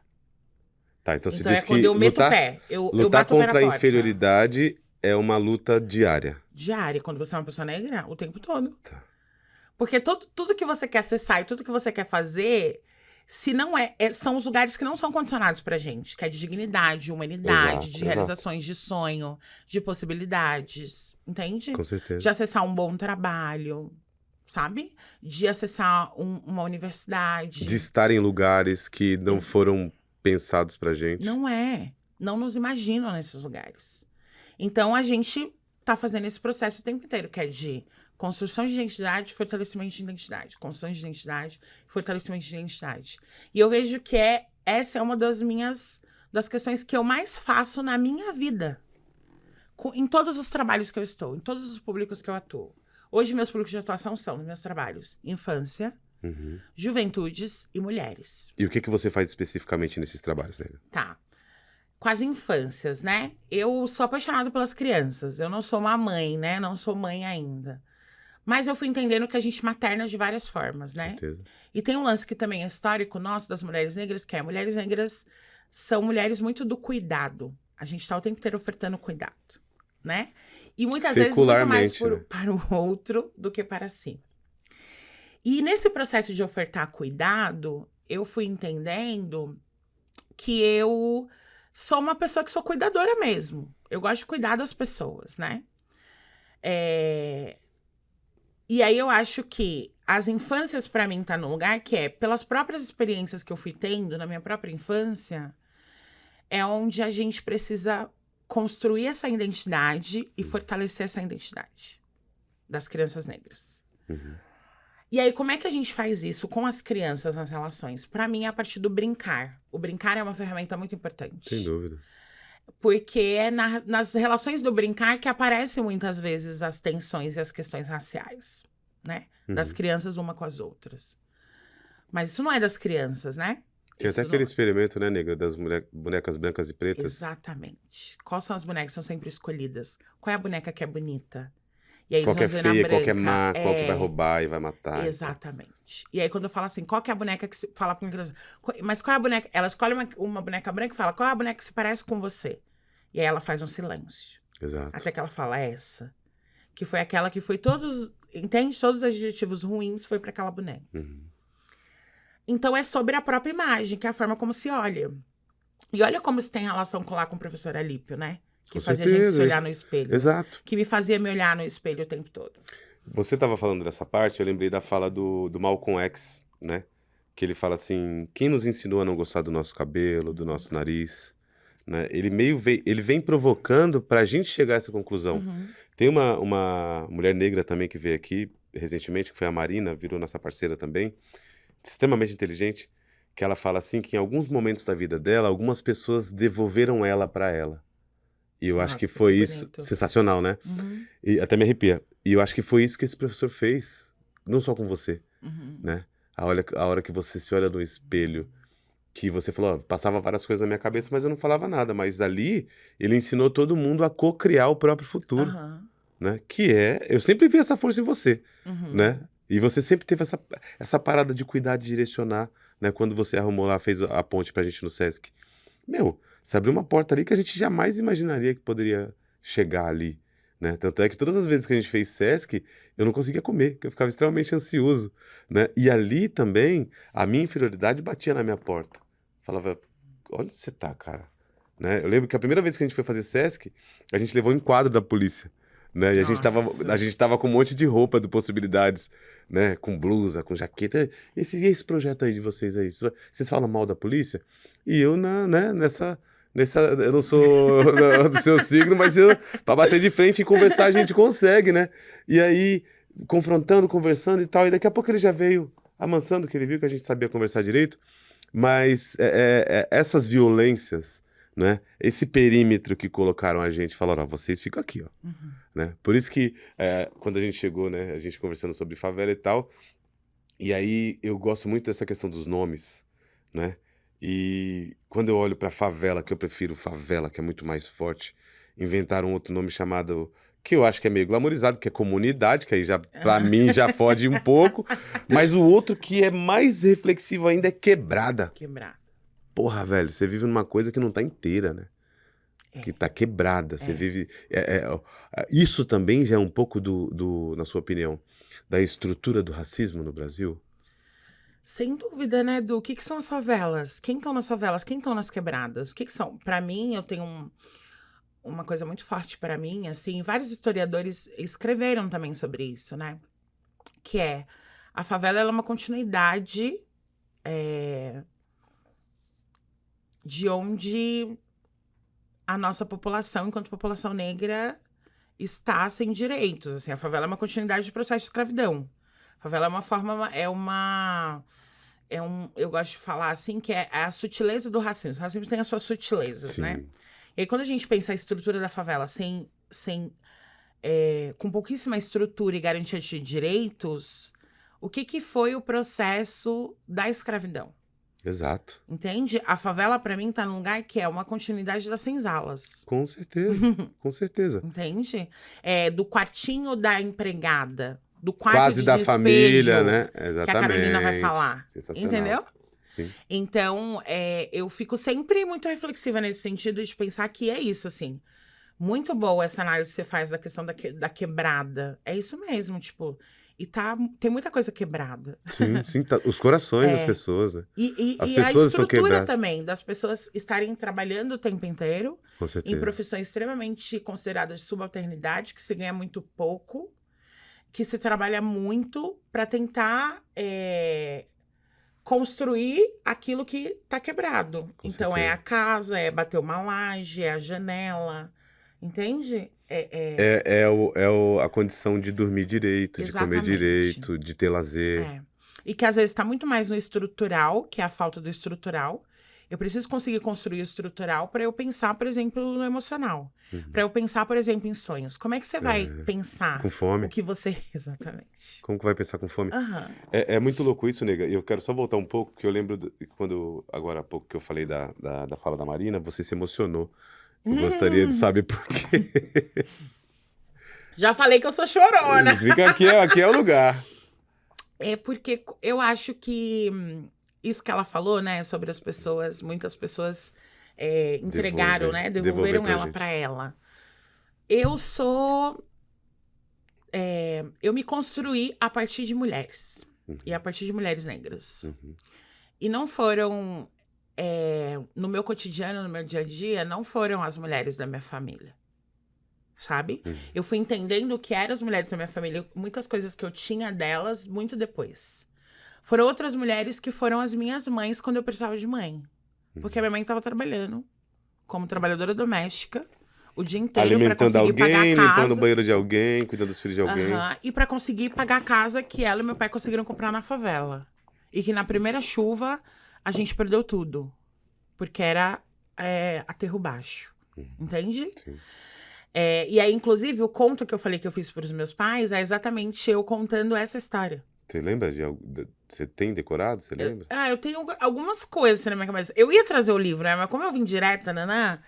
Tá, então você Então diz é quando que eu meto o lutar, pé. Eu lutar bato o pé na contra a porta. inferioridade é uma luta diária. Diária, quando você é uma pessoa negra, o tempo todo. Tá. Porque tudo que você quer acessar e tudo que você quer fazer, se não são os lugares que não são condicionados pra gente, que é de dignidade, de humanidade, Exato, de realizações de sonho, de possibilidades, entende? Com certeza. De acessar um bom trabalho, sabe? De acessar uma universidade. De estar em lugares que não foram pensados pra gente. Não nos imaginam nesses lugares. Então a gente tá fazendo esse processo o tempo inteiro, que é de construção de identidade, fortalecimento de identidade. Construção de identidade, fortalecimento de identidade. E eu vejo que essa é uma das questões que eu mais faço na minha vida. Em todos os trabalhos que eu estou, em todos os públicos que eu atuo. Hoje, meus públicos de atuação são, nos meus trabalhos, infância, juventudes e mulheres. E o que você faz especificamente nesses trabalhos, né? Tá. Com as infâncias, né? Eu sou apaixonada pelas crianças. Eu não sou uma mãe, né? Não sou mãe ainda. Mas eu fui entendendo que a gente materna de várias formas, né? Certeza. E tem um lance que também é histórico nosso, das mulheres negras, que é mulheres negras são mulheres muito do cuidado. A gente tá o tempo inteiro ofertando cuidado, né? E muitas vezes muito mais Né? para o outro do que para si. E nesse processo de ofertar cuidado, eu fui entendendo que eu sou uma pessoa que sou cuidadora mesmo. Eu gosto de cuidar das pessoas, né? E aí eu acho que as infâncias pra mim tá num lugar que pelas próprias experiências que eu fui tendo na minha própria infância, é onde a gente precisa construir essa identidade e fortalecer essa identidade das crianças negras. E aí, como é que a gente faz isso com as crianças nas relações? Pra mim, é a partir do brincar. O brincar é uma ferramenta muito importante. Sem dúvida. Porque é nas relações do brincar que aparecem muitas vezes as tensões e as questões raciais, né? Das crianças uma com as outras. Mas isso não é das crianças, né? Tem Isso até aquele não... experimento, né, negra, das bonecas brancas e pretas. Exatamente. Quais são as bonecas que são sempre escolhidas? Qual é a boneca que é bonita? E aí Qual eles que vão é dizer na feia, qual que é branca. má, qual que vai roubar e vai matar. Exatamente. E aí, quando eu falo assim, qual que é a boneca que se... Fala pra uma criança, mas qual é a boneca? Ela escolhe uma boneca branca e fala, qual é a boneca que se parece com você? E aí ela faz um silêncio. Exato. Até que ela fala, essa. Que foi aquela que foi todos... Entende? Todos os adjetivos ruins foi pra aquela boneca. Então, é sobre a própria imagem, que é a forma como se olha. E olha como isso tem relação com o professor Alípio, né? Que Com fazia a gente certeza. se olhar no espelho. Exato. Que me fazia me olhar no espelho o tempo todo. Você estava falando dessa parte, eu lembrei da fala do Malcolm X, né? Que ele fala assim, quem nos ensinou a não gostar do nosso cabelo, do nosso nariz, né? Ele vem provocando pra gente chegar a essa conclusão. Tem uma mulher negra também que veio aqui recentemente, que foi a Marina, virou nossa parceira também, extremamente inteligente, que ela fala assim que em alguns momentos da vida dela, algumas pessoas devolveram ela pra ela. E eu acho que Nossa, foi que isso, bonito. sensacional, né? E até me arrepia. E eu acho que foi isso que esse professor fez, não só com você, né? A hora que você se olha no espelho, que você falou, ó, passava várias coisas na minha cabeça, mas eu não falava nada. Mas ali, ele ensinou todo mundo a co-criar o próprio futuro, né? Que é, eu sempre vi essa força em você, né? E você sempre teve essa parada de cuidar, de direcionar, né? Quando você arrumou lá, fez a ponte pra gente no Sesc. Meu, você abriu uma porta ali que a gente jamais imaginaria que poderia chegar ali, né? Tanto é que todas as vezes que a gente fez Sesc, eu não conseguia comer, porque eu ficava extremamente ansioso, né? E ali também, a minha inferioridade batia na minha porta. Falava, olha onde você tá, cara, né? Eu lembro que a primeira vez que a gente foi fazer Sesc, a gente levou um enquadro da polícia, né? E a gente tava com um monte de roupa do Possibilidades, né? Com blusa, com jaqueta. Esse projeto aí de vocês aí, vocês falam mal da polícia? E eu, nessa, eu não sou do seu signo, mas pra bater de frente e conversar a gente consegue, né? E aí, confrontando, conversando e tal, e daqui a pouco ele já veio amansando, que ele viu que a gente sabia conversar direito, mas essas violências, né? Esse perímetro que colocaram a gente, falaram, ó, vocês ficam aqui, ó. Né? Por isso que, quando a gente chegou, né, a gente conversando sobre favela e tal, e aí eu gosto muito dessa questão dos nomes, né? E quando eu olho pra favela, que eu prefiro favela, que é muito mais forte, inventaram um outro nome chamado, que eu acho que é meio glamorizado, que é comunidade, que aí já, pra mim, já fode um pouco. Mas o outro que é mais reflexivo ainda é quebrada. Quebrada. Porra, velho, você vive numa coisa que não tá inteira, né? Que tá quebrada. Você vive... isso também já é um pouco na sua opinião, da estrutura do racismo no Brasil? Sem dúvida, né, Du? O que são as favelas? Quem estão nas favelas? Quem estão nas quebradas? O que são? Pra mim, eu tenho uma coisa muito forte pra mim, assim, vários historiadores escreveram também sobre isso, né? Que é, a favela ela é uma continuidade de onde a nossa população, enquanto população negra, está sem direitos. Assim, a favela é uma continuidade do processo de escravidão. A favela é uma forma, eu gosto de falar assim, que é a sutileza do racismo. O racismo tem as suas sutilezas, Sim. né? E aí, quando a gente pensa a estrutura da favela com pouquíssima estrutura e garantia de direitos, o que foi o processo da escravidão? Exato. Entende? A favela, pra mim, tá num lugar que é uma continuidade das senzalas. Com certeza, com certeza. Entende? Do quartinho da empregada, do quarto Quase de da despejo, família, né? que a Exatamente. Carolina vai falar. Sensacional. Entendeu? Sim. Então, eu fico sempre muito reflexiva nesse sentido de pensar que é isso, assim. Muito boa essa análise que você faz da questão da quebrada. É isso mesmo, tipo... E tem muita coisa quebrada. Sim, sim. Os corações das pessoas, né? As E pessoas a estão estrutura quebradas. também, das pessoas estarem trabalhando o tempo inteiro, Com em certeza. profissões extremamente consideradas de subalternidade, que se ganha muito pouco, que se trabalha muito para tentar construir aquilo que tá quebrado. Com Então, certeza. é a casa, é bater uma laje, é a janela, entende? A condição de dormir direito, de comer Exatamente. direito, de ter lazer. E que às vezes está muito mais no estrutural, que é a falta do estrutural. Eu preciso conseguir construir o estrutural para eu pensar, por exemplo, no emocional. Para eu pensar, por exemplo, em sonhos. Como é que você vai pensar Com fome. o que você... Exatamente. Como que vai pensar com fome? Aham. É muito louco isso, nega. E eu quero só voltar um pouco, porque eu lembro quando, agora há pouco que eu falei da fala da Marina, você se emocionou. Eu gostaria de saber por quê. Já falei que eu sou chorona. Fica aqui é o lugar. É porque eu acho que isso que ela falou, né, sobre as pessoas, muitas pessoas entregaram, né, devolveram pra ela gente. para ela. Eu me construí a partir de mulheres. E a partir de mulheres negras. E não foram, no meu cotidiano, no meu dia a dia, não foram as mulheres da minha família. Sabe? Eu fui entendendo o que eram as mulheres da minha família, muitas coisas que eu tinha delas, muito depois. Foram outras mulheres que foram as minhas mães quando eu precisava de mãe. Porque a minha mãe estava trabalhando como trabalhadora doméstica o dia inteiro para Alimentando conseguir pagar alguém, a casa. limpando o banheiro de alguém, cuidando dos filhos de alguém. E para conseguir pagar a casa que ela e meu pai conseguiram comprar na favela. E que na primeira chuva a gente perdeu tudo. Porque era aterro baixo. Entende? Sim. E aí, inclusive, o conto que eu falei que eu fiz para os meus pais é exatamente eu contando essa história. Você lembra você tem decorado? Você lembra? Eu tenho algumas coisas na minha cabeça. Eu ia trazer o livro, né? Mas como eu vim direta, nanã...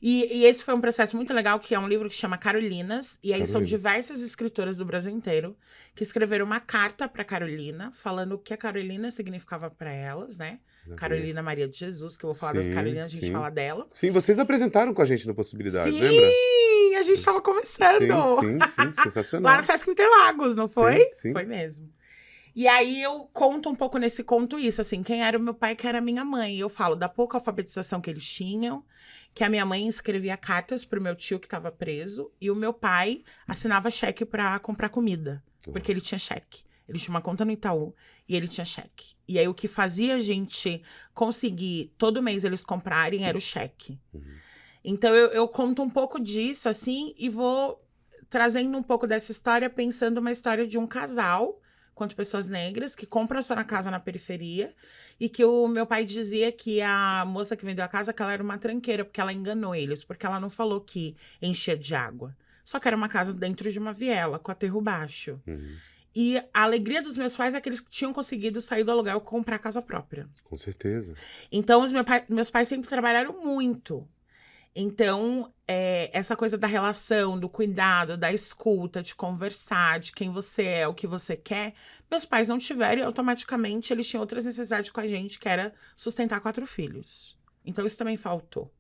E esse foi um processo muito legal, que é um livro que chama Carolinas. E aí são diversas escritoras do Brasil inteiro que escreveram uma carta para Carolina, falando o que a Carolina significava para elas, né? Carolina Maria de Jesus, que eu vou falar das Carolinas, a gente fala dela. Sim, vocês apresentaram com a gente no Possibilidade, Sim, lembra? a gente tava começando. Sim, sensacional. Lá no Sesc Interlagos, não foi? Sim. Foi mesmo. E aí eu conto um pouco nesse conto isso, assim, quem era o meu pai, quem era a minha mãe. E eu falo da pouca alfabetização que eles tinham, que a minha mãe escrevia cartas pro meu tio que estava preso, e o meu pai assinava cheque para comprar comida, porque ele tinha cheque. Ele tinha uma conta no Itaú e ele tinha cheque. E aí o que fazia a gente conseguir todo mês eles comprarem era o cheque. Então eu conto um pouco disso, assim, e vou trazendo um pouco dessa história, pensando uma história de um casal, quanto pessoas negras, que compram a sua casa na periferia, e que o meu pai dizia que a moça que vendeu a casa, que ela era uma tranqueira, porque ela enganou eles, porque ela não falou que enchia de água. Só que era uma casa dentro de uma viela, com aterro baixo. E a alegria dos meus pais é que eles tinham conseguido sair do aluguel e comprar a casa própria. Com certeza. Então, meus pais sempre trabalharam muito. Então, essa coisa da relação, do cuidado, da escuta, de conversar, de quem você é, o que você quer, meus pais não tiveram e automaticamente eles tinham outras necessidades com a gente, que era sustentar 4 filhos. Então, isso também faltou.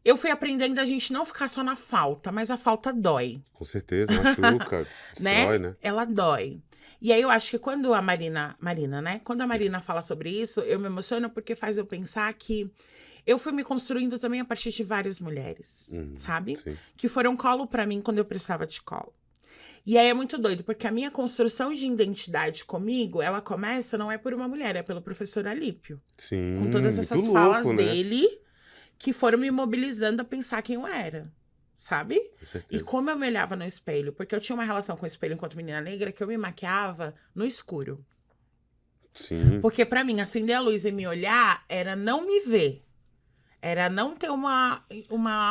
Eu fui aprendendo a gente não ficar só na falta, mas a falta dói. Com certeza, machuca, destrói, né? Ela dói. E aí eu acho que quando a Marina, né? Quando a Marina fala sobre isso, eu me emociono porque faz eu pensar que eu fui me construindo também a partir de várias mulheres, sabe? Sim. Que foram colo pra mim quando eu precisava de colo. E aí é muito doido, porque a minha construção de identidade comigo, ela começa, não é por uma mulher, é pelo professor Alípio. Sim, Com todas essas muito falas louco, né? dele, que foram me mobilizando a pensar quem eu era, sabe? Com certeza. E como eu me olhava no espelho, porque eu tinha uma relação com o espelho enquanto menina negra, que eu me maquiava no escuro. Sim. Porque pra mim, acender a luz e me olhar era não me ver. Era não ter uma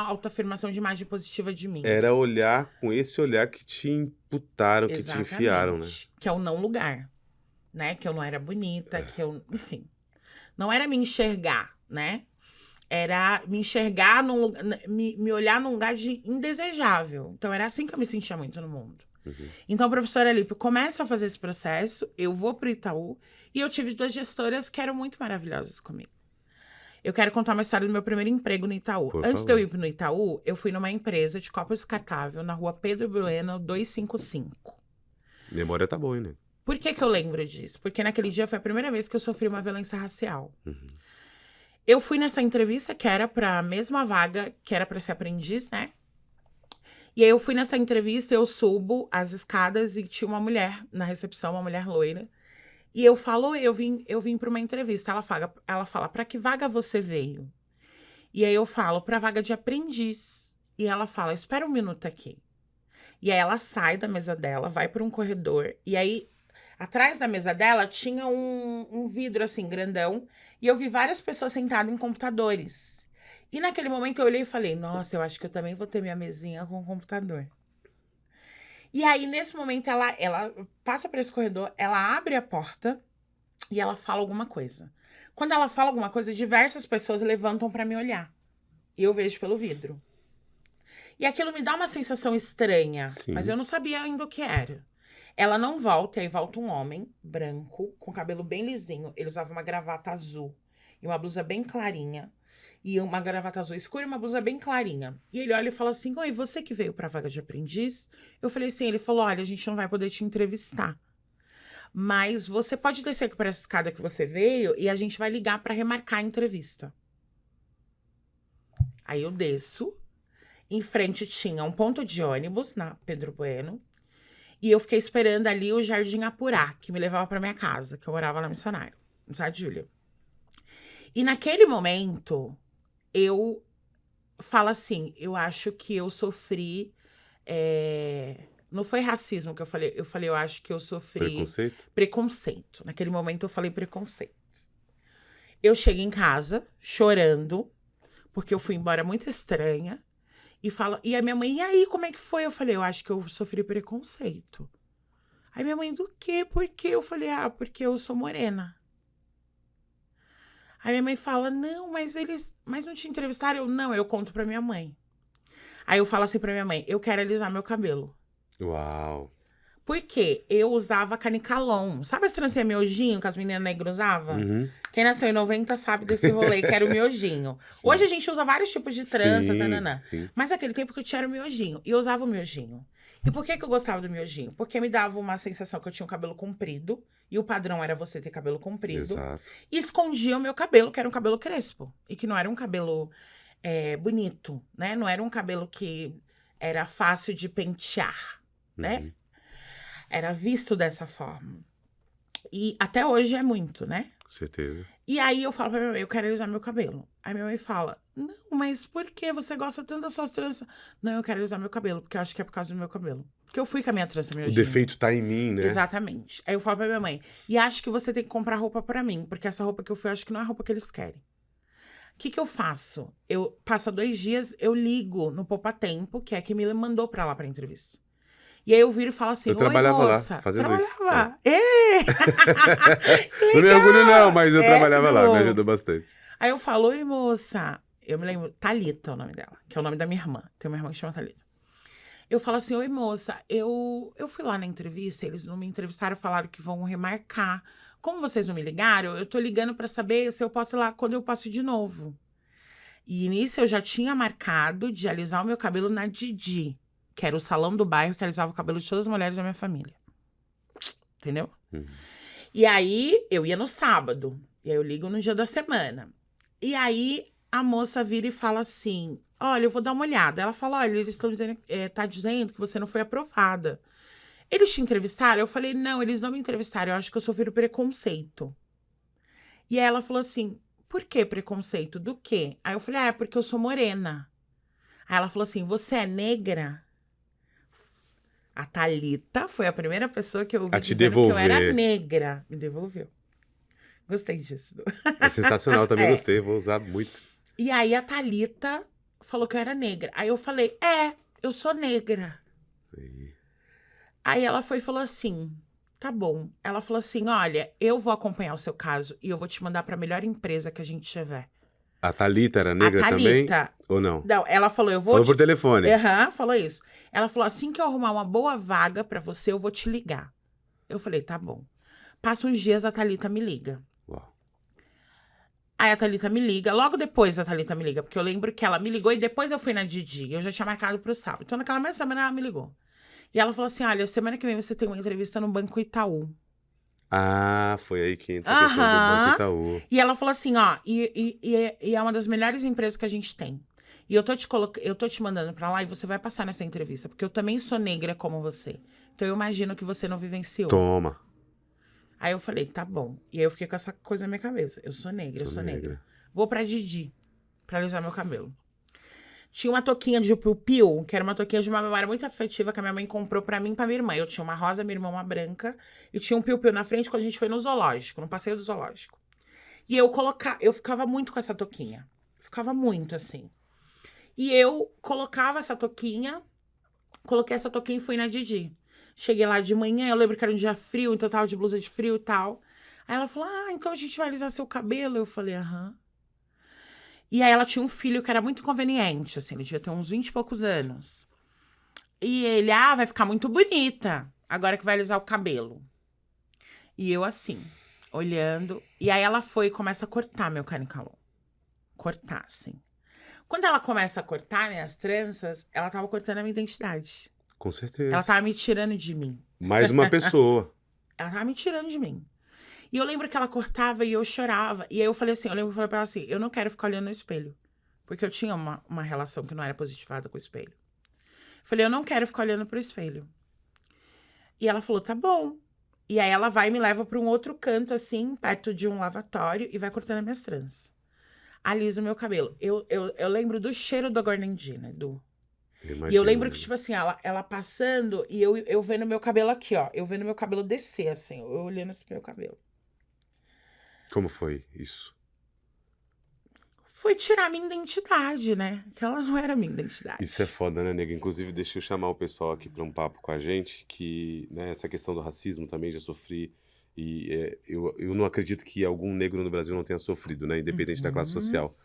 autoafirmação de imagem positiva de mim. Era olhar com esse olhar que te imputaram, que te enfiaram, né? Que é o não lugar, né? Que eu não era bonita, que eu... Enfim. Não era me enxergar, né? Era me enxergar, me olhar num lugar de indesejável. Então, era assim que eu me sentia muito no mundo. Então, o professor Alípio começa a fazer esse processo, eu vou pro Itaú, e eu tive 2 gestoras que eram muito maravilhosas comigo. Eu quero contar uma história do meu primeiro emprego no Itaú. Antes de eu ir no Itaú, eu fui numa empresa de copo descartável na rua Pedro Bueno, 255. Memória tá boa, né? Por que eu lembro disso? Porque naquele dia foi a primeira vez que eu sofri uma violência racial. Eu fui nessa entrevista que era pra mesma vaga, que era pra ser aprendiz, né? E aí eu fui nessa entrevista, eu subo as escadas e tinha uma mulher na recepção, uma mulher loira. E eu falo, eu vim para uma entrevista. Ela fala, para que vaga você veio? E aí eu falo, para vaga de aprendiz. e ela fala, espera um minuto aqui. E aí ela sai da mesa dela, vai para um corredor, e aí atrás da mesa dela tinha um vidro assim, grandão, e eu vi várias pessoas sentadas em computadores. E naquele momento eu olhei e falei, nossa, eu acho que eu também vou ter minha mesinha com computador. E aí, nesse momento, ela passa por esse corredor, ela abre a porta e ela fala alguma coisa. Quando ela fala alguma coisa, diversas pessoas levantam pra me olhar. E eu vejo pelo vidro. E aquilo me dá uma sensação estranha, Sim. mas eu não sabia ainda o que era. Ela não volta, e aí volta um homem branco, com cabelo bem lisinho. Ele usava uma gravata azul e uma blusa bem clarinha. E uma gravata azul escura e uma blusa bem clarinha. E ele olha e fala assim, oi, você que veio pra vaga de aprendiz? Eu falei assim, ele falou, olha, a gente não vai poder te entrevistar. Mas você pode descer aqui por essa escada que você veio e a gente vai ligar pra remarcar a entrevista. Aí eu desço. Em frente tinha um ponto de ônibus na Pedro Bueno. E eu fiquei esperando ali o Jardim Apurá, que me levava pra minha casa, que eu morava na Missionário, no Sá de Júlia. E naquele momento, eu falo assim, eu acho que eu sofri... Não foi racismo que eu falei, eu acho que eu sofri... Preconceito. Naquele momento eu falei preconceito. Eu chego em casa, chorando, porque eu fui embora muito estranha. E a minha mãe, e aí, como é que foi? Eu falei, eu acho que eu sofri preconceito. Aí minha mãe, do quê? Por quê? Eu falei, porque eu sou morena. Aí minha mãe fala, não, mas não te entrevistaram? Não, eu conto pra minha mãe. Aí eu falo assim pra minha mãe, eu quero alisar meu cabelo. Uau. Por quê? Eu usava canicalon. Sabe as trancinhas miojinho que as meninas negras usavam? Uhum. Quem nasceu em 90 sabe desse rolê, que era o miojinho. Hoje a gente usa vários tipos de trança, tananã. Sim. Mas naquele tempo que eu tinha era o miojinho. E eu usava o miojinho. E por que eu gostava do miojinho? Porque me dava uma sensação que eu tinha um cabelo comprido. E o padrão era você ter cabelo comprido. Exato. E escondia o meu cabelo, que era um cabelo crespo. E que não era um cabelo bonito, né? Não era um cabelo que era fácil de pentear, né? Era visto dessa forma. E até hoje é muito, né? Com certeza. E aí eu falo pra minha mãe, eu quero alisar meu cabelo. Aí minha mãe fala, não, mas por que você gosta tanto das suas tranças? Não, eu quero alisar meu cabelo, porque eu acho que é por causa do meu cabelo. Porque eu fui com a minha trança miojinho. O defeito tá em mim, né? Exatamente. Aí eu falo pra minha mãe, e acho que você tem que comprar roupa pra mim, porque essa roupa que eu fui, eu acho que não é a roupa que eles querem. O que eu faço? Passa 2 dias, eu ligo no Poupa Tempo, que é quem me mandou pra lá pra entrevista. E aí eu viro e falo assim, eu trabalhava moça. lá, fazendo isso. Trabalhava. Não me orgulho não, mas eu trabalhava lá, me ajudou bastante. Aí eu falo, oi moça. Eu me lembro, Thalita é o nome dela, que é o nome da minha irmã. Tem uma irmã que chama Thalita. Eu falo assim, oi moça, eu fui lá na entrevista, eles não me entrevistaram, falaram que vão remarcar. Como vocês não me ligaram, eu tô ligando pra saber se eu posso ir lá, quando eu posso ir de novo. E nisso eu já tinha marcado de alisar o meu cabelo na Didi, que era o salão do bairro que alisava o cabelo de todas as mulheres da minha família. Entendeu? E aí, eu ia no sábado. E aí, eu ligo no dia da semana. E aí, a moça vira e fala assim, olha, eu vou dar uma olhada. Ela fala, olha, eles estão dizendo, tá dizendo que você não foi aprovada. Eles te entrevistaram? Eu falei, não, eles não me entrevistaram. Eu acho que eu sofri preconceito. E aí, ela falou assim, por que preconceito? Do quê? Aí eu falei, é porque eu sou morena. Aí ela falou assim, você é negra? A Thalita foi a primeira pessoa que eu ouvi dizendo que eu era negra. Me devolveu. Gostei disso. É sensacional, também gostei, vou usar muito. E aí a Thalita falou que eu era negra. Aí eu falei, eu sou negra. Aí ela foi e falou assim, tá bom. Ela falou assim, olha, eu vou acompanhar o seu caso e eu vou te mandar pra melhor empresa que a gente tiver. A Thalita era negra também? Ou não? Não, ela falou, eu vou... Falou por telefone. Falou isso. Ela falou, assim que eu arrumar uma boa vaga pra você, eu vou te ligar. Eu falei, tá bom. Passa uns dias, a Thalita me liga. Uau. Aí a Thalita me liga, logo depois a Thalita me liga, porque eu lembro que ela me ligou e depois eu fui na Didi, eu já tinha marcado pro sábado. Então naquela mesma semana ela me ligou. E ela falou assim, olha, semana que vem você tem uma entrevista no Banco Itaú. Ah, foi aí que entra a questão do Banco Itaú. E ela falou assim, ó, e é uma das melhores empresas que a gente tem. E eu tô te mandando pra lá e você vai passar nessa entrevista, porque eu também sou negra como você. Então eu imagino que você não vivenciou. Toma. Aí eu falei, tá bom. E aí eu fiquei com essa coisa na minha cabeça. Eu sou negra, eu sou negra. Vou pra Didi, pra alisar meu cabelo. Tinha uma touquinha de piu-piu, que era uma touquinha de uma memória muito afetiva que a minha mãe comprou pra mim e pra minha irmã. Eu tinha uma rosa, minha irmã uma branca. E tinha um piu-piu na frente quando a gente foi no zoológico, no passeio do zoológico. E eu ficava muito com essa touquinha. Ficava muito, assim. E eu colocava essa touquinha, coloquei essa touquinha e fui na Didi. Cheguei lá de manhã, eu lembro que era um dia frio, então eu tava de blusa de frio e tal. Aí ela falou, então a gente vai alisar seu cabelo? Eu falei, aham. E aí ela tinha um filho que era muito inconveniente, assim, ele devia ter uns 20 e poucos anos. E ele, vai ficar muito bonita, agora que vai alisar o cabelo. E eu assim, olhando. E aí ela foi e começa a cortar meu caniculum. Cortar, assim. Quando ela começa a cortar minhas tranças, ela tava cortando a minha identidade. Com certeza. Ela tava me tirando de mim. Mais uma pessoa. Ela tava me tirando de mim. E eu lembro que ela cortava e eu chorava. E aí eu falei assim, eu lembro que eu falei pra ela assim, eu não quero ficar olhando no espelho. Porque eu tinha uma relação que não era positivada com o espelho. Eu falei, eu não quero ficar olhando pro espelho. E ela falou, tá bom. E aí ela vai e me leva pra um outro canto, assim, perto de um lavatório, e vai cortando as minhas tranças. Alisa o meu cabelo. Eu lembro do cheiro da Gornandina, Edu. E eu lembro que, tipo assim, ela passando e eu vendo meu cabelo aqui, ó. Eu vendo meu cabelo descer, assim, eu olhando esse meu cabelo. Como foi isso? Foi tirar minha identidade, né? Que ela não era minha identidade. Isso é foda, né, nega? Inclusive, deixa eu chamar o pessoal aqui para um papo com a gente, que, né, essa questão do racismo também já sofri. E eu não acredito que algum negro no Brasil não tenha sofrido, né? Independente da classe social.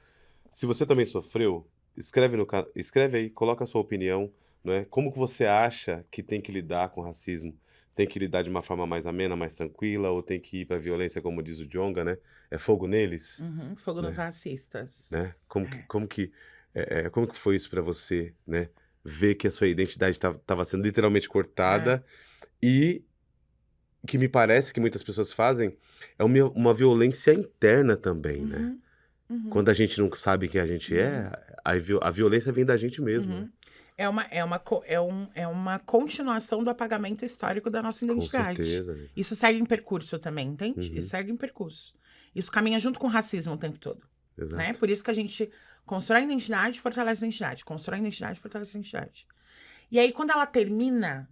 Se você também sofreu, escreve aí, coloca a sua opinião, né? Como que você acha que tem que lidar com o racismo? Tem que lidar de uma forma mais amena, mais tranquila, ou tem que ir pra violência, como diz o Djonga, né? É fogo neles, Fogo nos racistas. né? Como que foi isso pra você, né? Ver que a sua identidade estava sendo literalmente cortada e que me parece que muitas pessoas fazem é uma violência interna também, né? Quando a gente não sabe quem a gente a violência vem da gente mesmo, né? É uma continuação do apagamento histórico da nossa Com identidade. certeza, né? Isso segue em percurso também, entende? Isso segue em percurso. Isso caminha junto com o racismo o tempo todo. Exato. Né? Por isso que a gente constrói a identidade e fortalece a identidade. Constrói a identidade e fortalece a identidade. E aí, quando ela termina,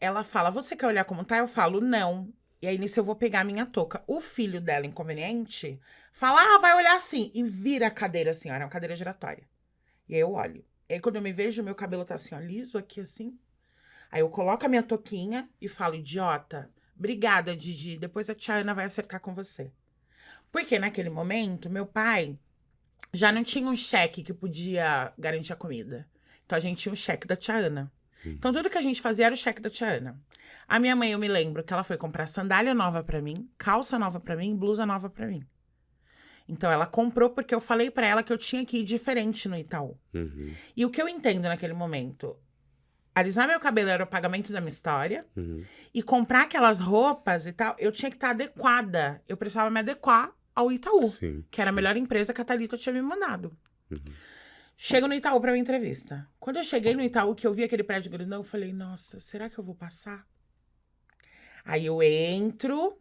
ela fala, você quer olhar como tá? Eu falo, não. E aí, nisso, eu vou pegar a minha touca. O filho dela, inconveniente, fala, vai olhar assim. E vira a cadeira assim, ó, era uma cadeira giratória. E aí, eu olho. E aí, quando eu me vejo, meu cabelo tá assim, ó, liso aqui, assim. Aí, eu coloco a minha touquinha e falo, idiota, obrigada, Didi. Depois a tia Ana vai acertar com você. Porque, naquele momento, meu pai já não tinha um cheque que podia garantir a comida. Então, a gente tinha o cheque da tia Ana. Então, tudo que a gente fazia era o cheque da tia Ana. A minha mãe, eu me lembro que ela foi comprar sandália nova pra mim, calça nova pra mim, blusa nova pra mim. Então, ela comprou porque eu falei pra ela que eu tinha que ir diferente no Itaú. E o que eu entendo naquele momento? Alisar meu cabelo era o pagamento da minha história. E comprar aquelas roupas e tal, eu tinha que estar adequada. Eu precisava me adequar ao Itaú. Sim, que era a melhor empresa que a Thalita tinha me mandado. Chego no Itaú pra minha entrevista. Quando eu cheguei no Itaú, que eu vi aquele prédio grandão, eu falei, nossa, será que eu vou passar? Aí eu entro,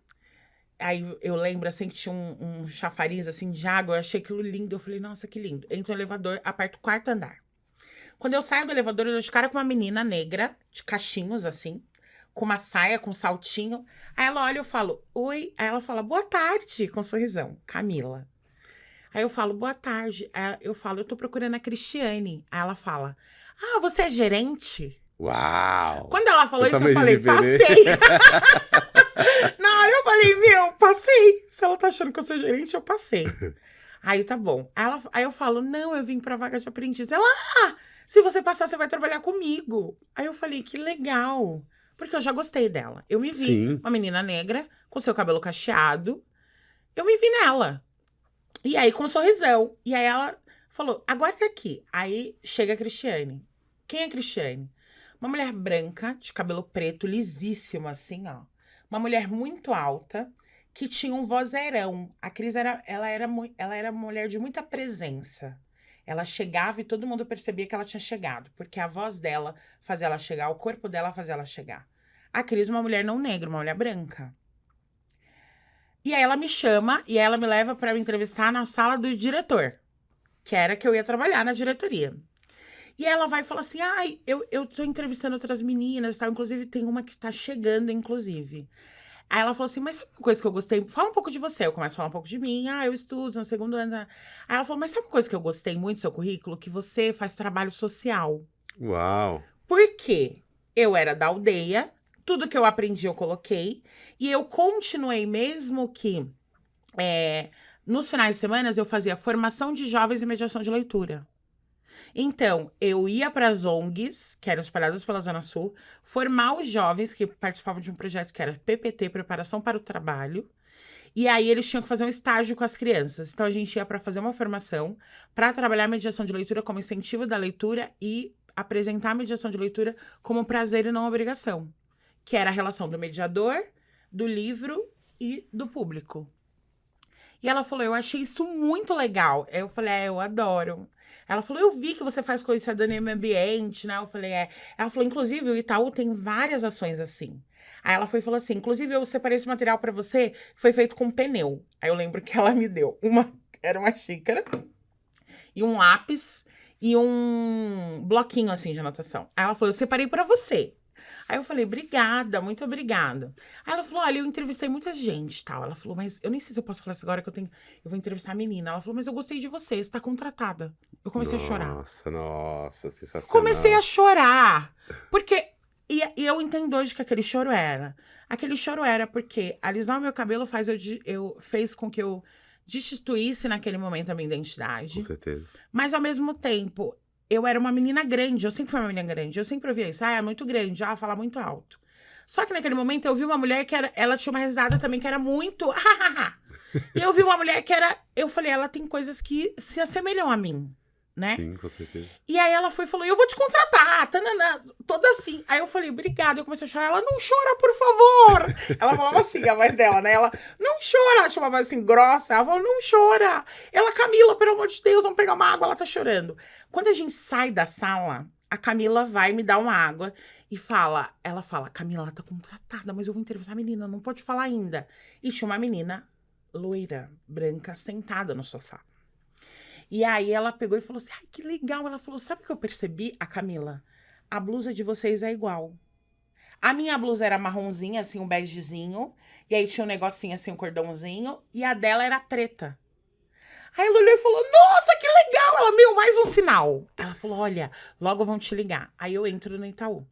aí eu lembro assim que tinha um chafariz assim de água, eu achei aquilo lindo, eu falei, nossa, que lindo. Entro no elevador, aperto o quarto andar. Quando eu saio do elevador, eu dou de cara com uma menina negra, de cachinhos assim, com uma saia, com um saltinho. Aí ela olha e eu falo, oi. Aí ela fala, boa tarde, com um sorrisão, Camila. Aí eu falo, boa tarde. Aí eu falo, eu tô procurando a Cristiane. Aí ela fala, você é gerente? Uau! Quando ela falou isso, eu Totalmente falei, diferente. passei. Na hora eu falei, passei. Se ela tá achando que eu sou gerente, eu passei. Aí tá bom. Aí eu falo, não, eu vim pra vaga de aprendiz. Ela, se você passar, você vai trabalhar comigo. Aí eu falei, que legal. Porque eu já gostei dela. Eu me vi, Sim. uma menina negra, com seu cabelo cacheado. Eu me vi nela. E aí, com um sorrisão. E aí ela falou, aguarda aqui. Aí chega a Cristiane. Quem é a Cristiane? Uma mulher branca, de cabelo preto, lisíssimo assim, ó. Uma mulher muito alta, que tinha um vozeirão. A Cris ela era uma mulher de muita presença. Ela chegava e todo mundo percebia que ela tinha chegado. Porque a voz dela fazia ela chegar, o corpo dela fazia ela chegar. A Cris, uma mulher não negra, uma mulher branca. E aí ela me chama e ela me leva para me entrevistar na sala do diretor. Que era que eu ia trabalhar na diretoria. E ela vai e fala assim, ai, eu tô entrevistando outras meninas e tal. Inclusive, tem uma que tá chegando, inclusive. Aí ela falou assim, mas sabe uma coisa que eu gostei? Fala um pouco de você. Eu começo a falar um pouco de mim. Ah, eu estudo no segundo ano. Aí ela falou, mas sabe uma coisa que eu gostei muito do seu currículo? Que você faz trabalho social. Uau. Por quê? Eu era da aldeia, tudo que eu aprendi eu coloquei. E eu continuei mesmo que... nos finais de semana, eu fazia formação de jovens e mediação de leitura. Então, eu ia para as ONGs, que eram espalhadas pela Zona Sul, formar os jovens que participavam de um projeto que era PPT, Preparação para o Trabalho. E aí, eles tinham que fazer um estágio com as crianças. Então, a gente ia para fazer uma formação, para trabalhar a mediação de leitura como incentivo da leitura e apresentar a mediação de leitura como prazer e não obrigação, que era a relação do mediador, do livro e do público. E ela falou, eu achei isso muito legal. Eu falei, eu adoro. Ela falou, eu vi que você faz coisa cidadania e meio ambiente, né? Eu falei, Ela falou, inclusive, o Itaú tem várias ações assim. Aí ela foi e falou assim, inclusive, eu separei esse material pra você, que foi feito com pneu. Aí eu lembro que ela me deu era uma xícara e um lápis e um bloquinho, assim, de anotação. Aí ela falou, eu separei pra você. Aí eu falei, obrigada, muito obrigada. Aí ela falou, olha, eu entrevistei muita gente e tal. Ela falou, mas eu nem sei se eu posso falar isso agora, eu vou entrevistar a menina. Ela falou, mas eu gostei de você tá contratada. Eu comecei a chorar. Nossa, sensacional. Comecei a chorar. Porque, e eu entendo hoje que aquele choro era. Aquele choro era porque alisar o meu cabelo fez com que eu destituísse naquele momento a minha identidade. Com certeza. Mas, ao mesmo tempo, eu era uma menina grande. Eu sempre fui uma menina grande. Eu sempre ouvia isso. Ah, é muito grande. Ah, fala muito alto. Só que naquele momento eu vi uma mulher ela tinha uma risada também que era muito... E eu vi uma mulher que era... Eu falei, ela tem coisas que se assemelham a mim, né? Sim, com certeza. E aí ela foi e falou, eu vou te contratar, tanana, toda assim. Aí eu falei, obrigada. Eu comecei a chorar. Ela, não chora, por favor. Ela falava assim, a voz dela, né? Ela, não chora. Ela tinha uma voz assim, grossa. Ela falou, não chora. Ela, Camila, pelo amor de Deus, vamos pegar uma água. Ela tá chorando. Quando a gente sai da sala, a Camila vai me dar uma água e ela fala, Camila, ela tá contratada, mas eu vou entrevistar a menina, não pode falar ainda. E tinha uma menina loira, branca, sentada no sofá. E aí ela pegou e falou assim, ai, que legal. Ela falou, sabe o que eu percebi, a Camila? A blusa de vocês é igual. A minha blusa era marronzinha, assim, um begezinho. E aí tinha um negocinho, assim, um cordãozinho. E a dela era preta. Aí ela olhou e falou, nossa, que legal. Ela, meu, mais um sinal. Ela falou, olha, logo vão te ligar. Aí eu entro no Itaú.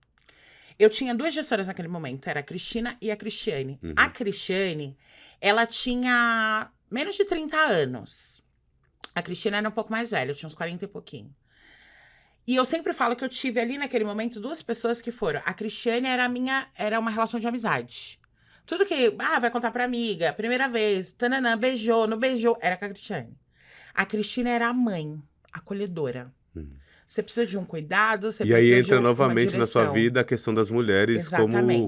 Eu tinha 2 gestoras naquele momento. Era a Cristina e a Cristiane. Uhum. A Cristiane, ela tinha menos de 30 anos. A Cristina era um pouco mais velha, eu tinha uns 40 e pouquinho. E eu sempre falo que eu tive ali naquele momento 2 pessoas que foram. A Cristiane era uma relação de amizade. Tudo que, vai contar pra amiga, primeira vez, tananã, beijou, não beijou, era com a Cristiane. A Cristina era a mãe, acolhedora. Você precisa de um cuidado, você E precisa aí de entra uma novamente na sua direção. vida a questão das mulheres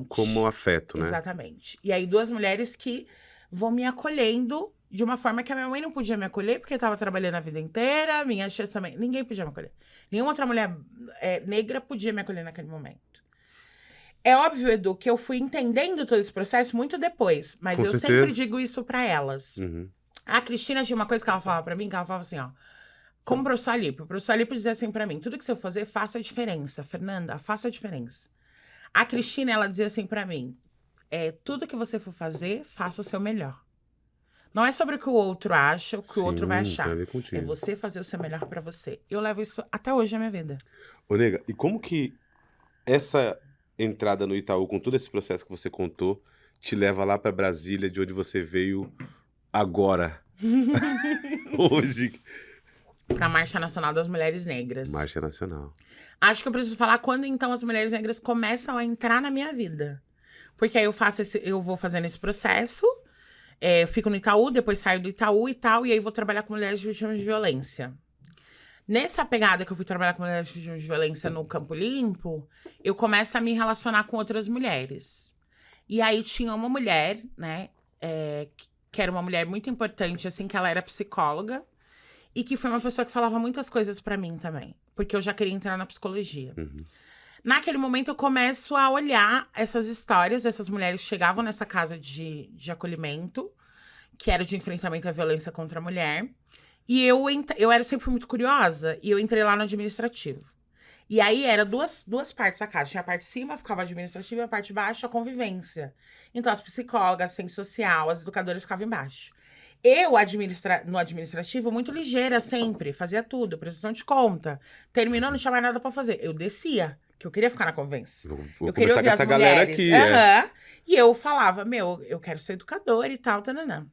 como afeto, né? Exatamente. E aí 2 mulheres que vão me acolhendo de uma forma que a minha mãe não podia me acolher, porque estava trabalhando a vida inteira, minha tia também, ninguém podia me acolher. Nenhuma outra mulher negra podia me acolher naquele momento. É óbvio, Edu, que eu fui entendendo todo esse processo muito depois, mas Com eu certeza. sempre digo isso pra elas. Uhum. A Cristina tinha uma coisa que ela falava pra mim, que ela falava assim, ó, como o professor Alípio. O professor Alípio dizia assim pra mim, tudo que você for fazer, faça a diferença. Fernanda, faça a diferença. A Cristina, ela dizia assim pra mim, tudo que você for fazer, faça o seu melhor. Não é sobre o que o outro acha, o que o outro vai achar. Tem a ver contigo. É você fazer o seu melhor pra você. Eu levo isso até hoje na minha vida. Ô, nega, e como que essa entrada no Itaú, com todo esse processo que você contou, te leva lá pra Brasília, de onde você veio agora? Hoje. Pra Marcha Nacional das Mulheres Negras. Marcha Nacional. Acho que eu preciso falar quando, então, as mulheres negras começam a entrar na minha vida. Porque aí eu vou fazendo esse processo, eu fico no Itaú, depois saio do Itaú e tal, e aí vou trabalhar com mulheres vítimas de violência. Nessa pegada que eu fui trabalhar com mulheres vítimas de violência no Campo Limpo, eu começo a me relacionar com outras mulheres. E aí tinha uma mulher, né, que era uma mulher muito importante, assim, que ela era psicóloga, e que foi uma pessoa que falava muitas coisas pra mim também, porque eu já queria entrar na psicologia. Uhum. Naquele momento, eu começo a olhar essas histórias. Essas mulheres chegavam nessa casa de acolhimento, que era de enfrentamento à violência contra a mulher. E eu era sempre muito curiosa, e eu entrei lá no administrativo. E aí, era duas partes da casa. Tinha a parte de cima, ficava administrativa, e a parte de baixo, a convivência. Então, as psicólogas, assistente social, as educadoras ficavam embaixo. Eu, no administrativo, muito ligeira sempre. Fazia tudo, prestação de conta. Terminou, não tinha mais nada pra fazer. Eu descia, que eu queria ficar na convivência. Vou Eu queria conversar ouvir com as essa galera mulheres. aqui. Aham. E eu falava, eu quero ser educadora e tal, tananã.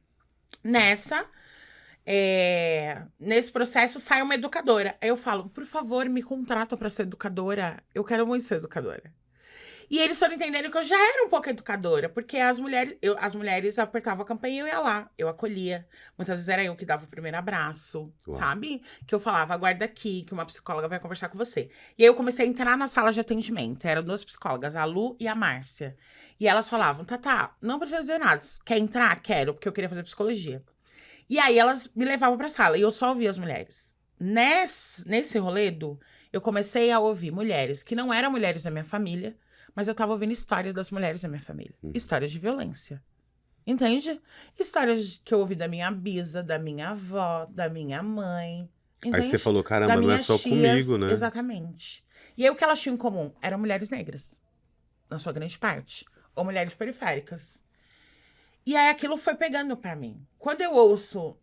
Nesse processo, sai uma educadora. Aí eu falo, por favor, me contrata pra ser educadora. Eu quero muito ser educadora. E eles foram entendendo que eu já era um pouco educadora, porque as mulheres apertavam a campanha e eu ia lá, eu acolhia. Muitas vezes era eu que dava o primeiro abraço, Uau. sabe? Que eu falava, aguarda aqui, que uma psicóloga vai conversar com você. E aí eu comecei a entrar na sala de atendimento. Eram duas psicólogas, a Lu e a Márcia. E elas falavam, Tatá, não precisa dizer nada. Quer entrar? Quero, porque eu queria fazer psicologia. E aí elas me levavam pra sala e eu só ouvia as mulheres. Nesse roledo, eu comecei a ouvir mulheres que não eram mulheres da minha família, mas eu tava ouvindo histórias das mulheres da minha família. Histórias de violência. Entende? Histórias que eu ouvi da minha bisa, da minha avó, da minha mãe. Entende? Aí você falou, caramba, Das não é minhas só tias, comigo, né? Exatamente. E aí o que elas tinham em comum? Eram mulheres negras, na sua grande parte. Ou mulheres periféricas. E aí aquilo foi pegando pra mim. Quando eu ouço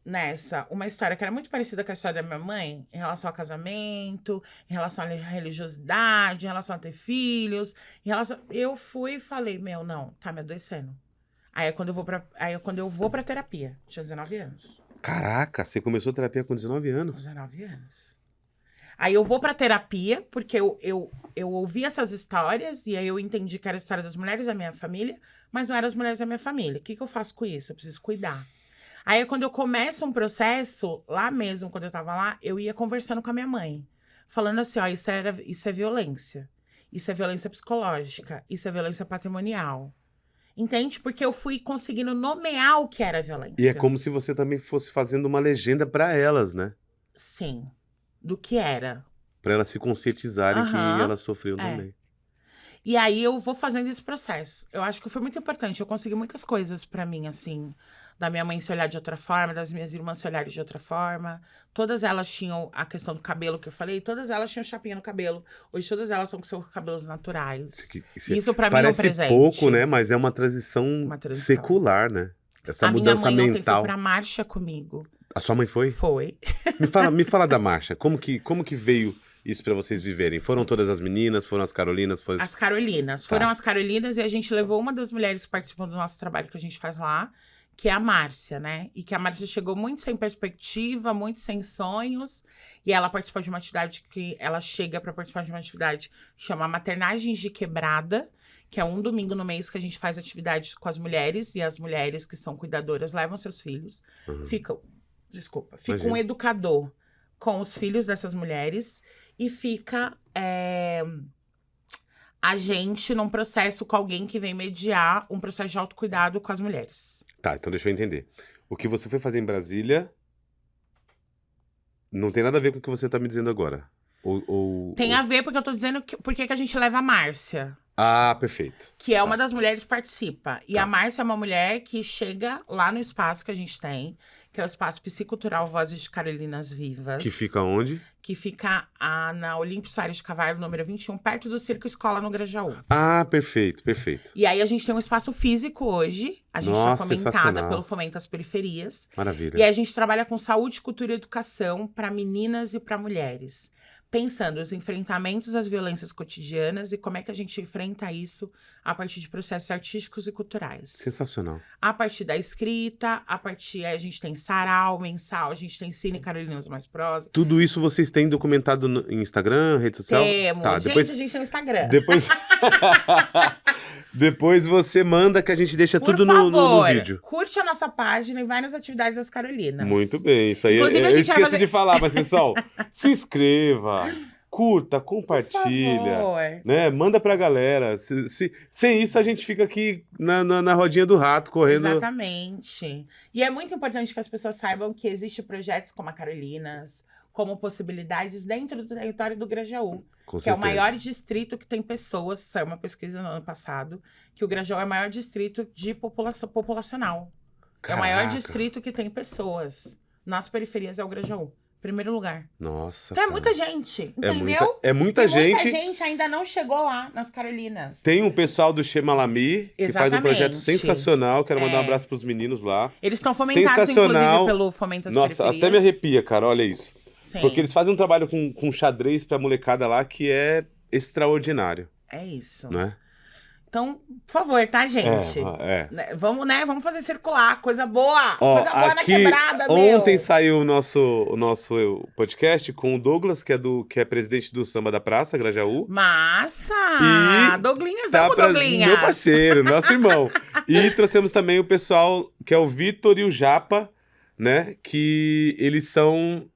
uma história que era muito parecida com a história da minha mãe, em relação ao casamento, em relação à religiosidade, em relação a ter filhos, eu fui e falei, não, tá me adoecendo. Aí é quando eu vou pra terapia. Tinha 19 anos. Caraca, você começou a terapia com 19 anos? 19 anos. Aí eu vou pra terapia, porque eu ouvi essas histórias, e aí eu entendi que era a história das mulheres da minha família, mas não eram as mulheres da minha família. O que eu faço com isso? Eu preciso cuidar. Aí quando eu começo um processo, lá mesmo, quando eu tava lá, eu ia conversando com a minha mãe. Falando assim, ó, isso é violência. Isso é violência psicológica. Isso é violência patrimonial. Entende? Porque eu fui conseguindo nomear o que era violência. E é como se você também fosse fazendo uma legenda pra elas, né? Sim. Do que era. Pra elas se conscientizarem que Aham. elas sofriam também. E aí eu vou fazendo esse processo. Eu acho que foi muito importante. Eu consegui muitas coisas pra mim, assim. Da minha mãe se olhar de outra forma, das minhas irmãs se olharem de outra forma. Todas elas tinham a questão do cabelo que eu falei. Todas elas tinham chapinha no cabelo. Hoje todas elas são com seus cabelos naturais. Isso pra mim é um Parece presente. pouco, né? Mas é uma transição secular, né? Essa A minha mudança mãe ontem mental. foi pra marcha comigo. A sua mãe foi? Foi. Me fala da marcha. Como que veio isso pra vocês viverem? Foram todas as meninas? Foram as Carolinas? As Carolinas. Foram as Carolinas e a gente levou uma das mulheres que participam do nosso trabalho que a gente faz lá, que é a Márcia, né? E que a Márcia chegou muito sem perspectiva, muito sem sonhos. E ela participa de uma atividade que ela chega para participar de uma atividade que chama Maternagens de Quebrada, que é um domingo no mês que a gente faz atividades com as mulheres. E as mulheres que são cuidadoras levam seus filhos. Fica um educador com os filhos dessas mulheres. E fica a gente num processo com alguém que vem mediar um processo de autocuidado com as mulheres. Tá, então deixa eu entender. O que você foi fazer em Brasília não tem nada a ver com o que você tá me dizendo agora. Tem a ver, porque eu tô dizendo por que a gente leva a Márcia. Ah, perfeito. Que é uma das mulheres que participa. E a Márcia é uma mulher que chega lá no espaço que a gente tem, que é o Espaço Psicultural Vozes de Carolinas Vivas. Que fica onde? Que fica na Olímpio Soares de Carvalho, número 21, perto do Circo Escola, no Grajaú. Ah, perfeito, perfeito. E aí a gente tem um espaço físico hoje. A gente Nossa, tá fomentada sensacional. pelo Fomento às Periferias. Maravilha. E aí a gente trabalha com saúde, cultura e educação para meninas e para mulheres. Pensando os enfrentamentos às violências cotidianas e como é que a gente enfrenta isso a partir de processos artísticos e culturais. Sensacional. A partir da escrita, a gente tem sarau mensal, a gente tem Cine Carolinas Mais Prosa. Tudo isso vocês têm documentado no Instagram, rede social? Temos. Tá, Gente, a gente tem o Instagram. Depois você manda que a gente deixa Por tudo favor, no vídeo. curte a nossa página e vai nas atividades das Carolinas. Muito bem, isso aí. Inclusive, a Eu gente vai esqueço fazer- de falar, mas pessoal, se inscreva, curta, Por compartilha, favor. né? Manda pra galera. Sem isso, a gente fica aqui na rodinha do rato, correndo. Exatamente. E é muito importante que as pessoas saibam que existem projetos como a Carolinas, como possibilidades dentro do território do Grajaú. Com Que é o certeza. maior distrito que tem pessoas, saiu uma pesquisa no ano passado, que o Grajaú é o maior distrito de populacional. É o maior Caraca. distrito que tem pessoas. Nas periferias é o Grajaú. Primeiro lugar. Nossa, Então é cara. muita gente, É entendeu? muita gente. Muita gente ainda não chegou lá nas Carolinas. Tem um pessoal do Shemalami, que faz um projeto Exatamente. sensacional. Quero mandar um É. abraço pros meninos lá. Eles estão fomentados, Sensacional. inclusive, pelo Fomento às Nossa, Periferias. até me arrepia, cara, olha isso. Sim, Porque eles fazem um trabalho com xadrez pra molecada lá que é extraordinário, é isso. né? Então, por favor, tá, gente? Vamos fazer circular. Coisa boa. Ó, Coisa boa na aqui, quebrada, ontem meu. saiu o nosso podcast com o Douglas, que é presidente do Samba da Praça, Grajaú. Massa! E Douglinhas, Tá amo pra- Douglinhas. meu parceiro, nosso irmão. E trouxemos também o pessoal, que é o Vitor e o Japa, né? Que eles são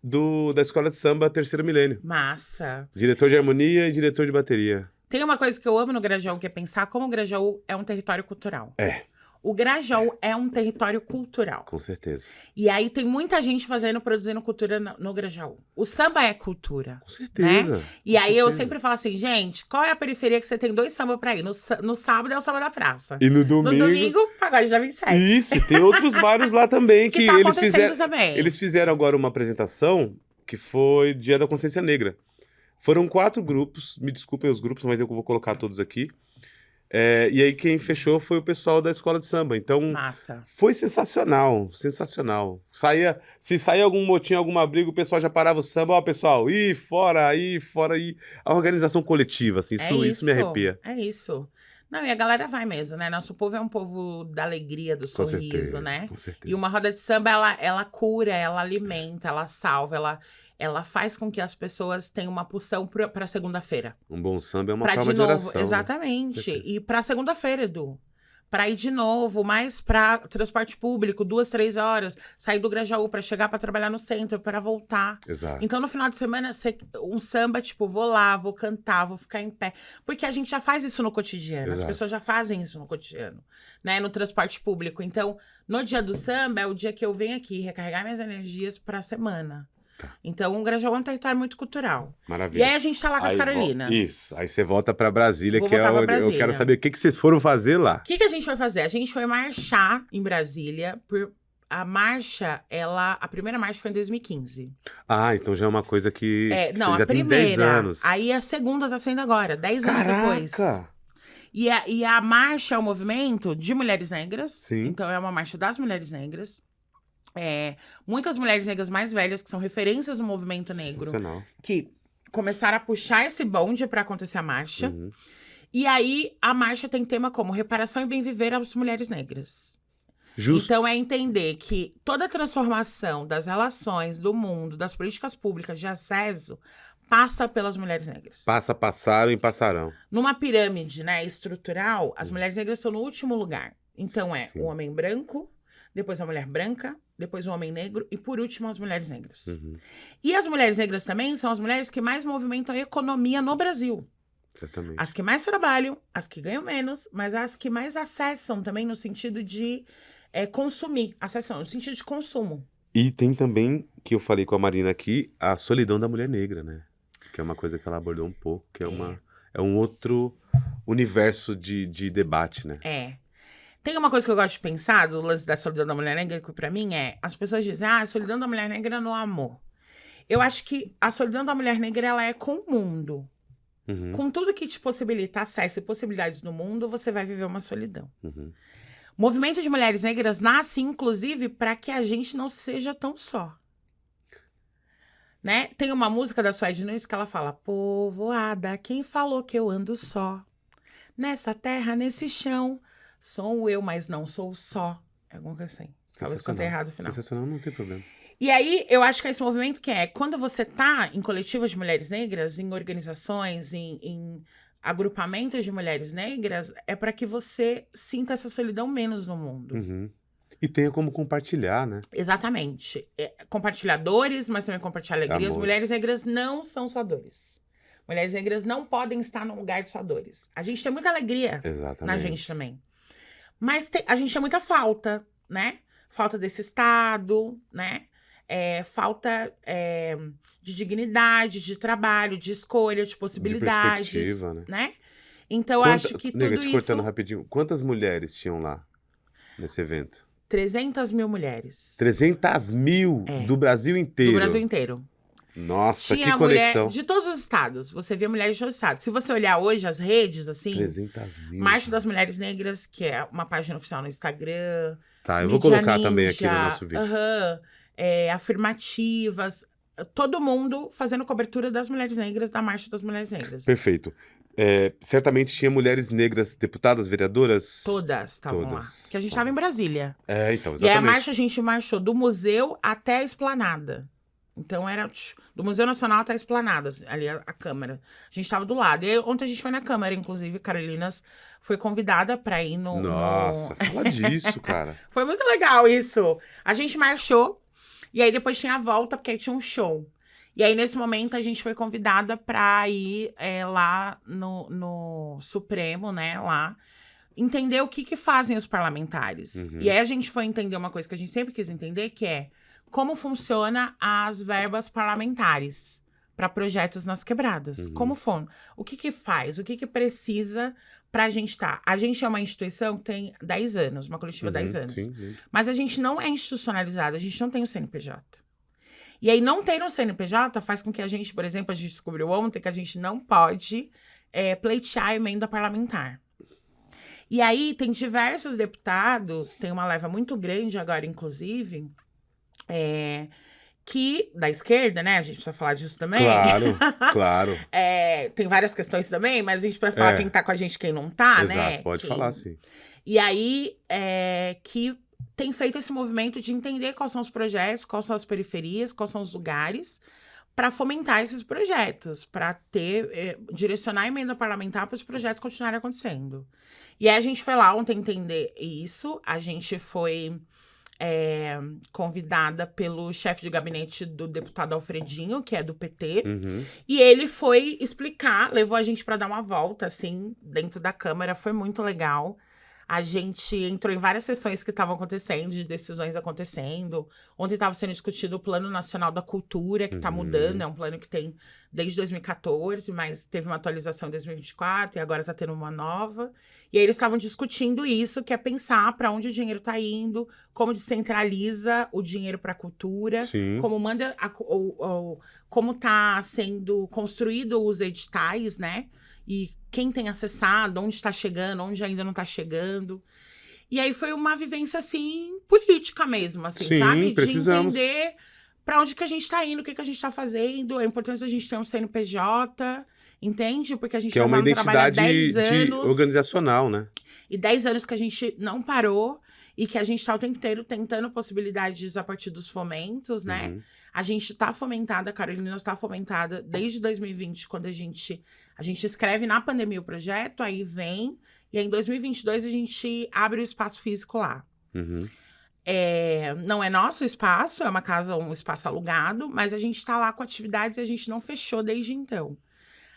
da Escola de Samba Terceiro Milênio. Massa. Diretor de harmonia e diretor de bateria. Tem uma coisa que eu amo no Grajaú, que é pensar como o Grajaú é um território cultural. É. O Grajaú é um território cultural. Com certeza. E aí tem muita gente produzindo cultura no Grajaú. O samba é cultura. Com certeza. E com aí eu certeza. sempre falo assim, gente, qual é a periferia que você tem 2 samba pra ir? No sábado é o samba da praça. E no No domingo. domingo, pagode da 27. Isso, tem outros vários lá também Que que tá eles acontecendo fizeram. também. Eles fizeram agora uma apresentação que foi Dia da Consciência Negra. Foram 4 grupos, me desculpem os grupos, mas eu vou colocar todos aqui. E aí quem fechou foi o pessoal da escola de samba. Então Massa. foi sensacional, sensacional. Se saía algum motim, alguma briga, o pessoal já parava o samba. Ó, pessoal, fora. A organização coletiva, assim, isso me arrepia. É isso. Não, e a galera vai mesmo, né? Nosso povo é um povo da alegria, do Com sorriso, certeza, né? com certeza. E uma roda de samba, ela cura, ela alimenta, ela salva, ela faz com que as pessoas tenham uma pulsão pra segunda-feira. Um bom samba é uma Pra forma de de novo, oração. Né? exatamente. Certeza. E pra segunda-feira, Edu. Pra ir de novo, mais pra transporte público, 2, 3 horas. Sair do Grajaú pra chegar pra trabalhar no centro, pra voltar. Exato. Então, no final de semana, um samba, tipo, vou lá, vou cantar, vou ficar em pé. Porque a gente já faz isso no cotidiano. Exato. As pessoas já fazem isso no cotidiano, né? No transporte público. Então, no dia do samba, é o dia que eu venho aqui recarregar minhas energias pra semana. Tá. Então, o Grajaú é um território muito cultural. Maravilha. E aí, a gente tá lá com as Aí Carolinas. Isso. Aí você volta pra Brasília, Vou que é voltar pra onde eu Brasília. quero saber o que vocês foram fazer lá. O que a gente foi fazer? A gente foi marchar em Brasília. A marcha, a primeira marcha foi em 2015. Ah, então já é uma coisa que Não, você já a tem 10 primeira. anos. Aí a segunda tá saindo agora, 10 anos depois. Caraca! E a marcha é um movimento de mulheres negras. Sim. Então é uma marcha das mulheres negras. Muitas mulheres negras mais velhas, que são referências no movimento negro, Sensacional. que começaram a puxar esse bonde pra acontecer a marcha. Uhum. E aí a marcha tem tema como reparação e bem viver às mulheres negras. Justo. Então é entender que toda a transformação das relações, do mundo, das políticas públicas de acesso passa pelas mulheres negras. Passaram e passarão. Numa pirâmide, né, estrutural, as mulheres negras estão no último lugar. Então Sim. o homem branco, depois a mulher branca, depois o homem negro e por último as mulheres negras. Uhum. E as mulheres negras também são as mulheres que mais movimentam a economia no Brasil. Certamente. As que mais trabalham, as que ganham menos, mas as que mais acessam também no sentido de consumir. Acessam no sentido de consumo. E tem também, que eu falei com a Marina aqui, a solidão da mulher negra, né? Que é uma coisa que ela abordou um pouco, que é um outro universo de debate, né? Tem uma coisa que eu gosto de pensar do lance da solidão da mulher negra, que pra mim as pessoas dizem, a solidão da mulher negra é no amor. Eu acho que a solidão da mulher negra, ela é com o mundo. Uhum. Com tudo que te possibilita acesso e possibilidades no mundo, você vai viver uma solidão. Uhum. O movimento de mulheres negras nasce, inclusive, para que a gente não seja tão só. Né? Tem uma música da Suede Nunes que ela fala: povoada, quem falou que eu ando só? Nessa terra, nesse chão, sou eu, mas não sou só. É alguma coisa assim. Talvez cantei errado no final. Sensacional, não tem problema. E aí, eu acho que é esse movimento que quando você tá em coletivos de mulheres negras, em organizações, em agrupamentos de mulheres negras, é para que você sinta essa solidão menos no mundo. Uhum. E tenha como compartilhar, né? Exatamente. Compartilhar dores, mas também compartilhar alegrias. Amores. Mulheres negras não são só dores. Mulheres negras não podem estar no lugar de só dores. A gente tem muita alegria Exatamente. na gente também. Mas a gente tem muita falta, né? Falta desse estado, né? Falta de dignidade, de trabalho, de escolha, de possibilidades. De perspectiva, né? Então, eu acho que Nega, tudo te isso... cortando rapidinho. Quantas mulheres tinham lá nesse evento? 300 mil mulheres. 300 mil do Brasil inteiro. Do Brasil inteiro. Nossa, Tinha que conexão. mulher de todos os estados. Você via mulheres de todos os estados. Se você olhar hoje as redes, assim, 300 mil. Marcha das Mulheres Negras, que é uma página oficial no Instagram. Tá, eu vou Mídia colocar também aqui no Ninja, nosso vídeo. Afirmativas. Todo mundo fazendo cobertura das mulheres negras, da Marcha das Mulheres Negras. Perfeito. Certamente tinha mulheres negras deputadas, vereadoras? Todas estavam lá. Todas. Porque a gente estava em Brasília. Então, E aí a exatamente. marcha a gente marchou do museu até a Esplanada. Então era do Museu Nacional até a Esplanada, ali a Câmara. A gente estava do lado. E aí, ontem a gente foi na Câmara, inclusive, Carolinas foi convidada para ir no... Nossa, fala disso, cara. Foi muito legal isso. A gente marchou, e aí depois tinha a volta, porque aí tinha um show. E aí, nesse momento, a gente foi convidada para ir lá no Supremo, né, lá, entender o que fazem os parlamentares. Uhum. E aí a gente foi entender uma coisa que a gente sempre quis entender, que é como funciona as verbas parlamentares para projetos nas quebradas. Como funciona? O que faz? O que precisa para a gente estar? A gente é uma instituição que tem 10 anos, uma coletiva 10 anos. Sim. Mas a gente não é institucionalizada, a gente não tem o CNPJ. E aí, não ter um CNPJ faz com que a gente, por exemplo, a gente descobriu ontem que a gente não pode pleitear a emenda parlamentar. E aí, tem diversos deputados, tem uma leva muito grande agora, inclusive, que, da esquerda, né? A gente precisa falar disso também. Claro. Tem várias questões também, mas a gente precisa falar quem tá com a gente e quem não tá, Exato, né? pode falar, sim. E aí, que tem feito esse movimento de entender quais são os projetos, quais são as periferias, quais são os lugares, para fomentar esses projetos, para direcionar a emenda parlamentar para os projetos continuarem acontecendo. E aí a gente foi lá ontem entender isso, a gente foi convidada pelo chefe de gabinete do deputado Alfredinho, que é do PT, e ele foi explicar, levou a gente para dar uma volta, assim, dentro da Câmara, foi muito legal. A gente entrou em várias sessões que estavam acontecendo, de decisões acontecendo. Ontem estava sendo discutido o Plano Nacional da Cultura, que está mudando. É um plano que tem desde 2014, mas teve uma atualização em 2024 e agora está tendo uma nova. E aí eles estavam discutindo isso, que é pensar para onde o dinheiro está indo, como descentraliza o dinheiro para a cultura, Sim. como manda como está sendo construído os editais, né? E quem tem acessado, onde está chegando, onde ainda não está chegando. E aí foi uma vivência, assim, política mesmo, assim, Sim, sabe? precisamos. De entender para onde que a gente está indo, o que a gente está fazendo, a importância da gente ter um CNPJ, entende? Porque a gente Que é uma no trabalho há identidade 10 anos. organizacional, né? E 10 anos que a gente não parou e que a gente está o tempo inteiro tentando possibilidades a partir dos fomentos, né? A gente está fomentada, a Carolinas está fomentada desde 2020, quando a gente escreve na pandemia o projeto, aí vem, e aí em 2022 a gente abre o espaço físico lá. Não é nosso espaço, é uma casa, um espaço alugado, mas a gente está lá com atividades e a gente não fechou desde então.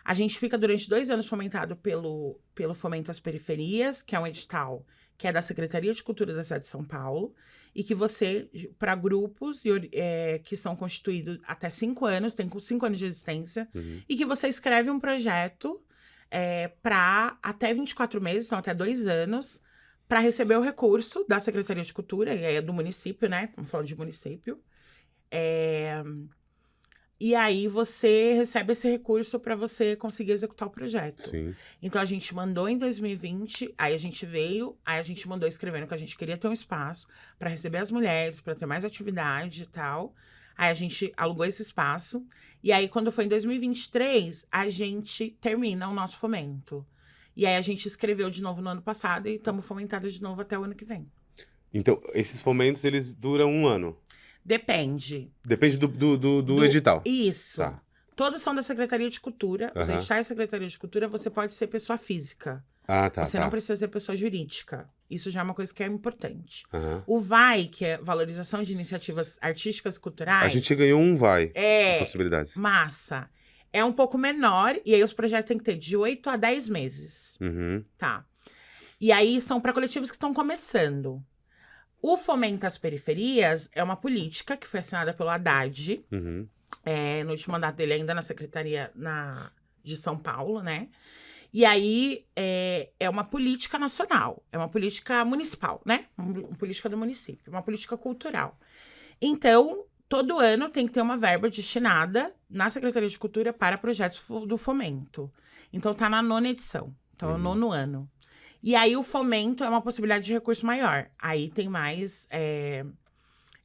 A gente fica durante 2 anos fomentado pelo Fomento às Periferias, que é um edital que é da Secretaria de Cultura da cidade de São Paulo, e que você, para grupos que são constituídos até 5 anos, tem 5 anos de existência, e que você escreve um projeto para até 24 meses, então até 2 anos, para receber o recurso da Secretaria de Cultura, e aí é do município, né? Estamos falando de município. E aí você recebe esse recurso para você conseguir executar o projeto. Sim. Então a gente mandou em 2020, aí a gente veio, aí a gente mandou escrevendo que a gente queria ter um espaço para receber as mulheres, para ter mais atividade e tal. Aí a gente alugou esse espaço. E aí, quando foi em 2023, a gente termina o nosso fomento. E aí a gente escreveu de novo no ano passado e estamos fomentadas de novo até o ano que vem. Então, esses fomentos, eles duram 1 ano? Depende. Depende do edital. Isso. Tá. Todos são da Secretaria de Cultura. Os editais da Secretaria de Cultura, você pode ser pessoa física. Ah, tá. Você não precisa ser pessoa jurídica. Isso já é uma coisa que é importante. Aham. O VAI, que é Valorização de Iniciativas Artísticas e Culturais... A gente ganhou um vai. Possibilidades. Massa. É um pouco menor, e aí os projetos têm que ter de 8 a 10 meses. Tá. E aí são para coletivos que estão começando. O Fomento às Periferias é uma política que foi assinada pelo Haddad, no último mandato dele, ainda na Secretaria de São Paulo, né? E aí é uma política nacional, é uma política municipal, né? Uma política do município, uma política cultural. Então, todo ano tem que ter uma verba destinada na Secretaria de Cultura para projetos do fomento. Então, tá na 9ª edição. Então, é o 9º ano. E aí, o fomento é uma possibilidade de recurso maior. Aí tem mais...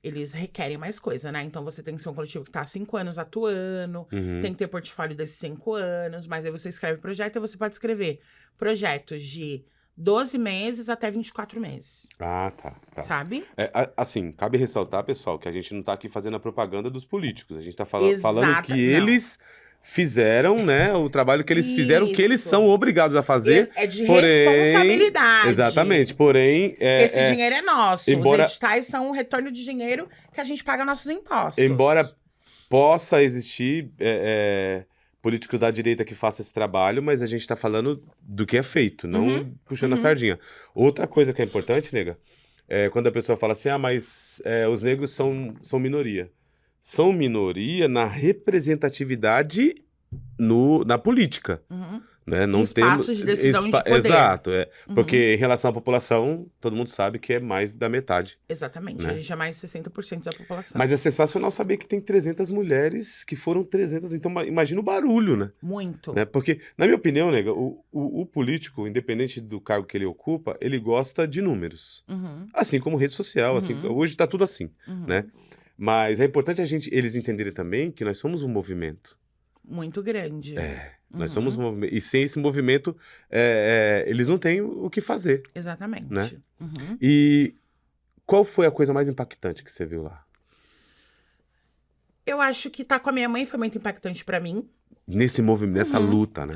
eles requerem mais coisa, né? Então, você tem que ser um coletivo que tá há 5 anos atuando, tem que ter portfólio desses 5 anos, mas aí você escreve projeto e você pode escrever projetos de 12 meses até 24 meses. Ah, tá. Sabe? Assim, cabe ressaltar, pessoal, que a gente não tá aqui fazendo a propaganda dos políticos. A gente tá falando que Não. eles fizeram, né? O trabalho que eles fizeram, que eles Isso. são obrigados a fazer. É de porém, responsabilidade. Exatamente. Porém, Porque esse dinheiro é nosso. embora- Os editais são um retorno de dinheiro que a gente paga nossos impostos. embora possa existir políticos da direita que façam esse trabalho, mas a gente tá falando do que é feito, não puxando a sardinha. Outra coisa que é importante, nega, é quando a pessoa fala assim, mas os negros são minoria. São minoria na representatividade na política. Né? Não Espaços de decisão de poder. Exato, porque em relação à população, todo mundo sabe que é mais da metade. Exatamente, né? a gente é mais de 60% da população. Mas é sensacional saber que tem 300 mulheres, que foram 300, então imagina o barulho, né? Muito. Né? Porque, na minha opinião, nega, o político, independente do cargo que ele ocupa, ele gosta de números. Assim como rede social, assim, hoje tá tudo assim, né? Mas é importante eles entenderem também que nós somos um movimento. Muito grande. Nós somos um movimento. E sem esse movimento, eles não têm o que fazer. Exatamente. Né? E qual foi a coisa mais impactante que você viu lá? Eu acho que estar com a minha mãe foi muito impactante pra mim. Nesse movimento, nessa luta, né?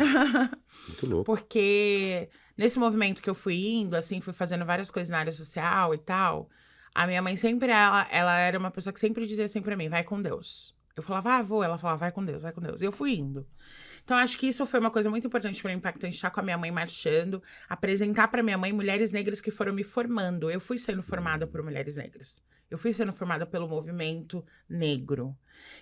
Muito louco. Porque nesse movimento que eu fui indo, assim, fui fazendo várias coisas na área social e tal, a minha mãe sempre, ela era uma pessoa que sempre dizia assim pra mim, vai com Deus. Eu falava, vou. Ela falava, vai com Deus, vai com Deus. E eu fui indo. Então, acho que isso foi uma coisa muito importante pra mim, impactante, estar com a minha mãe marchando, apresentar pra minha mãe mulheres negras que foram me formando. Eu fui sendo formada por mulheres negras. Eu fui sendo formada pelo movimento negro.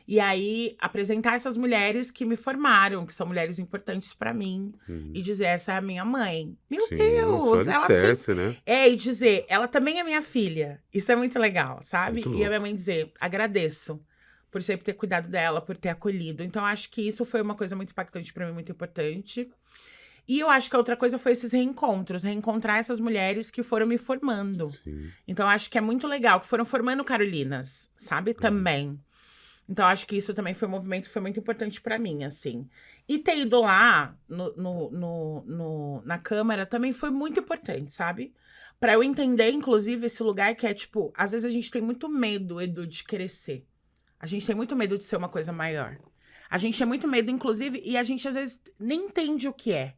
E aí, apresentar essas mulheres que me formaram, que são mulheres importantes pra mim. E dizer, essa é a minha mãe. Meu Deus! Ela alicerce, né? E dizer, ela também é minha filha. Isso é muito legal, sabe? Muito e a minha mãe dizer, agradeço por sempre ter cuidado dela, por ter acolhido. Então, acho que isso foi uma coisa muito impactante pra mim, muito importante. E eu acho que a outra coisa foi esses reencontros. Reencontrar essas mulheres que foram me formando. Sim. Então, acho que é muito legal. Que foram formando Carolinas, sabe? Também. Então, acho que isso também foi um movimento que foi muito importante pra mim, assim. E ter ido lá na Câmara também foi muito importante, sabe? Pra eu entender, inclusive, esse lugar que é, tipo... Às vezes a gente tem muito medo, Edu, de crescer. A gente tem muito medo de ser uma coisa maior. A gente tem muito medo, inclusive, e a gente às vezes nem entende o que é.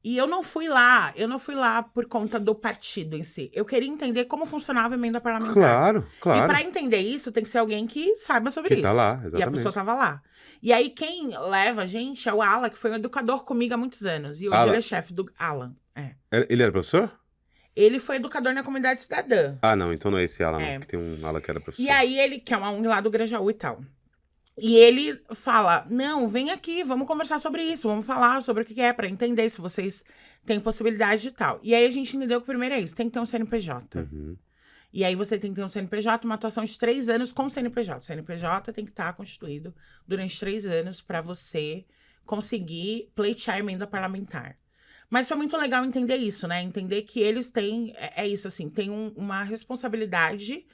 E eu não fui lá por conta do partido em si. Eu queria entender como funcionava a emenda parlamentar. Claro, claro. E pra entender isso, tem que ser alguém que saiba sobre isso. Que tá lá, exatamente. E a pessoa tava lá. E aí, quem leva a gente é o Alan, que foi um educador comigo há muitos anos. E hoje Alan. ele é chefe do... Alan, Ele era professor? Ele foi educador na comunidade cidadã. Ah, não, então não é esse Alan, não, que tem um Alan que era professor. E aí, ele, que é uma ONG lá do Grajaú e tal. E ele fala, não, vem aqui, vamos conversar sobre isso, vamos falar sobre o que é, pra entender se vocês têm possibilidade e tal. E aí, a gente entendeu que primeiro é isso, tem que ter um CNPJ. E aí, você tem que ter um CNPJ, uma atuação de 3 anos com CNPJ. O CNPJ tem que estar constituído durante 3 anos pra você conseguir pleitear a emenda parlamentar. Mas foi muito legal entender isso, né? Entender que eles têm, é isso assim, tem uma responsabilidade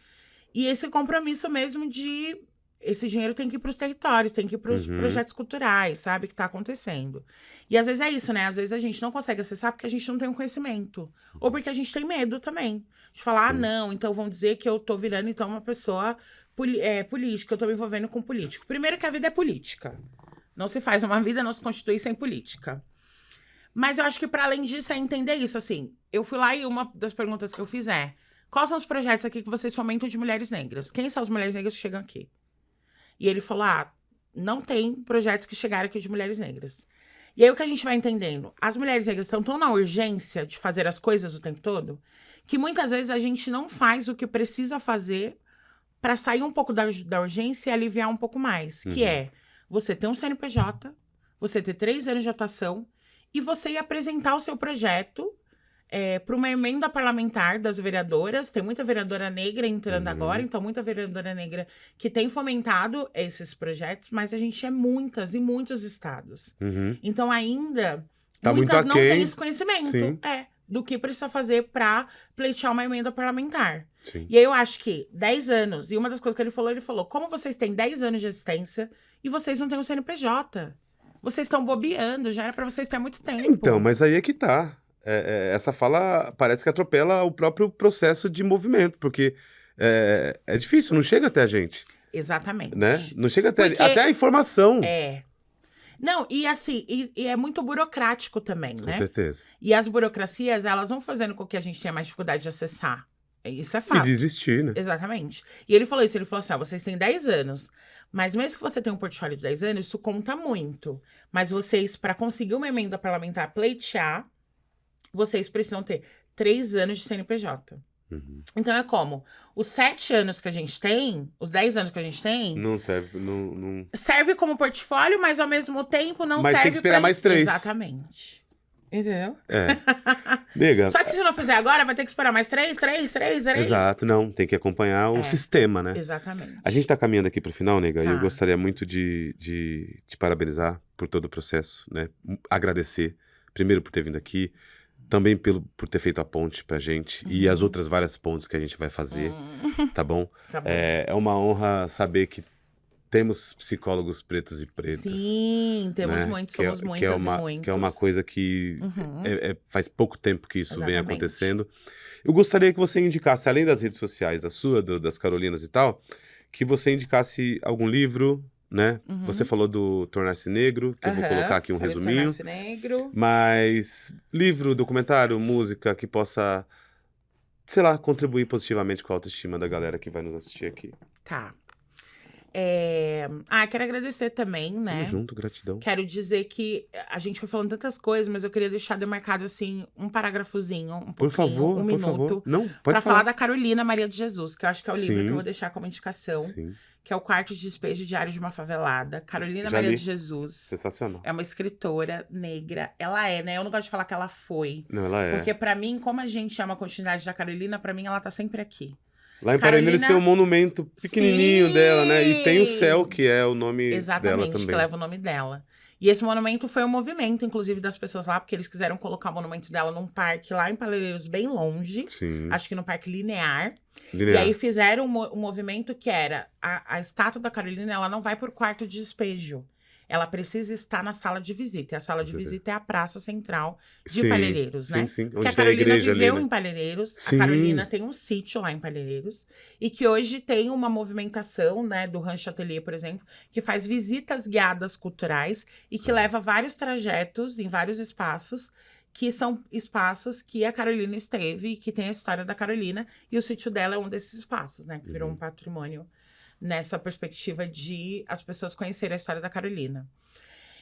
e esse compromisso mesmo de... Esse dinheiro tem que ir para os territórios, tem que ir para os projetos culturais, sabe? Que tá acontecendo. E às vezes é isso, né? Às vezes a gente não consegue acessar porque a gente não tem um conhecimento. Ou porque a gente tem medo também. De falar, ah, não, então vão dizer que eu tô virando, então, uma pessoa política, eu tô me envolvendo com político. Primeiro que a vida é política. Não se faz uma vida, não se constitui sem política. Mas eu acho que para além disso é entender isso, assim. Eu fui lá e uma das perguntas que eu fiz é: quais são os projetos aqui que vocês fomentam de mulheres negras? Quem são as mulheres negras que chegam aqui? E ele falou, não tem projetos que chegaram aqui de mulheres negras. E aí o que a gente vai entendendo? As mulheres negras estão tão na urgência de fazer as coisas o tempo todo, que muitas vezes a gente não faz o que precisa fazer para sair um pouco da urgência e aliviar um pouco mais. Que é você ter um CNPJ, você ter 3 anos de atuação, e você ir apresentar o seu projeto para uma emenda parlamentar das vereadoras. Tem muita vereadora negra entrando agora, então muita vereadora negra que tem fomentado esses projetos, mas a gente é muitas e muitos estados. Então ainda Tá muito muitas não aquém. têm esse conhecimento Sim. do que precisa fazer para pleitear uma emenda parlamentar. Sim. E aí eu acho que 10 anos, e uma das coisas que ele falou, como vocês têm 10 anos de existência e vocês não têm o CNPJ? Vocês estão bobeando, já era para vocês terem muito tempo. Então, mas aí é que tá. Essa fala parece que atropela o próprio processo de movimento, porque é difícil, não chega até a gente, Exatamente. né? Não chega até Porque- até a informação. Não, e assim, e é muito burocrático também, Com né? certeza. E as burocracias, elas vão fazendo com que a gente tenha mais dificuldade de acessar. Isso é E fato. desistir, né? Exatamente. E ele falou isso, ele falou assim, vocês têm 10 anos, mas mesmo que você tenha um portfólio de 10 anos, isso conta muito. Mas vocês, para conseguir uma emenda parlamentar pleitear, vocês precisam ter 3 anos de CNPJ. Então é como? Os 7 anos que a gente tem, os 10 anos que a gente tem, Não serve, não... serve como portfólio, mas ao mesmo tempo não Mas serve tem que esperar pra- mais 3. Exatamente. Entendeu? Nega, Só que se não fizer agora, vai ter que esperar mais 3. exato, não, tem que acompanhar o sistema, né? Exatamente. A gente tá caminhando aqui pro final, nega, e eu Tá. gostaria muito de te parabenizar por todo o processo, né? Agradecer, primeiro por ter vindo aqui, também por ter feito a ponte pra gente, e as outras várias pontes que a gente vai fazer, tá bom? Tá bom. É uma honra saber que temos psicólogos pretos e pretas. Sim, temos né? muitos, Que é- somos que é muitas uma, e muitos. Que é uma coisa que faz pouco tempo que isso vem Exatamente. acontecendo. Eu gostaria que você indicasse, além das redes sociais, da sua, das Carolinas e tal, que você indicasse algum livro, né? Você falou do Tornar-se Negro, que eu vou colocar aqui um Falei do resuminho. Tornar-se Negro. Mas livro, documentário, música que possa, sei lá, contribuir positivamente com a autoestima da galera que vai nos assistir aqui. Tá. Quero agradecer também, né? Tamo junto, gratidão. Quero dizer que a gente foi falando tantas coisas, mas eu queria deixar demarcado, assim, um parágrafozinho, um pouquinho, Por favor, um por favor. minuto, Não, pode pra falar. falar da Carolina Maria de Jesus, que eu acho que é o livro Sim. que eu vou deixar como indicação, Sim, que é o Quarto de Despejo Diário de uma Favelada. Carolina Já Maria li. de Jesus sensacional. é uma escritora negra. Ela é, né? Eu não gosto de falar que ela foi. Não, ela é. Porque pra mim, como a gente é uma continuidade da Carolina, pra mim ela tá sempre aqui. Lá em Parelheiros eles têm um monumento pequenininho Sim! dela, né? E tem o céu, que é o nome dela Exatamente, também. que leva o nome dela. E esse monumento foi um movimento, inclusive, das pessoas lá, porque eles quiseram colocar o monumento dela num parque lá em Parelheiros, bem longe. Sim. Acho que no Parque Linear. Linear. E aí fizeram um movimento que era a estátua da Carolina, ela não vai por quarto de despejo. Ela precisa estar na sala de visita. E a sala de visita é a praça central de Sim, Palheireiros, né? sim. Porque Onde a tem a Carolina igreja viveu ali, né? em Palheireiros. Sim. A Carolina tem um sítio lá em Palheireiros. E que hoje tem uma movimentação, né, do Rancho Atelier, por exemplo, que faz visitas guiadas culturais e que leva vários trajetos em vários espaços, que são espaços que a Carolina esteve, que tem a história da Carolina. E o sítio dela é um desses espaços, né? Que virou um patrimônio nessa perspectiva de as pessoas conhecerem a história da Carolina.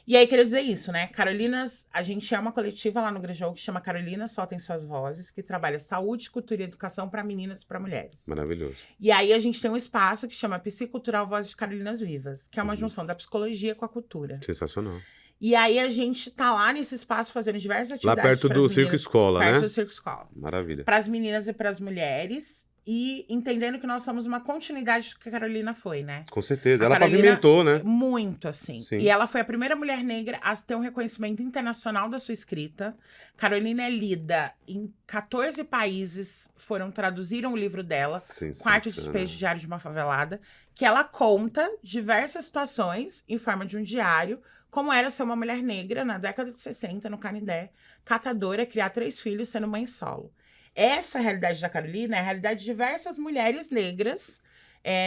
E aí, queria dizer isso, né? Carolinas, a gente é uma coletiva lá no Grajaú que chama Carolinas Soltem Suas Vozes, que trabalha saúde, cultura e educação para meninas e para mulheres. Maravilhoso. E aí, a gente tem um espaço que chama Psicultural Vozes de Carolinas Vivas, que é uma junção da psicologia com a cultura. Sensacional. E aí, a gente tá lá nesse espaço fazendo diversas Lá atividades. perto pras do meninas, Circo Escola, perto né? do Circo Escola. Maravilha. Para as meninas e para as mulheres. E entendendo que nós somos uma continuidade do que a Carolina foi, né? Com certeza. A Ela Carolina- pavimentou, né? Muito, assim. Sim. E ela foi a primeira mulher negra a ter um reconhecimento internacional da sua escrita. Carolina é lida em 14 países, traduziram o livro dela, Quarto de Despejo Diário de uma Favelada, que ela conta diversas situações em forma de um diário, como era ser uma mulher negra na década de 60, no Canindé, catadora, criar 3 filhos, sendo mãe solo. Essa realidade da Carolina é a realidade de diversas mulheres negras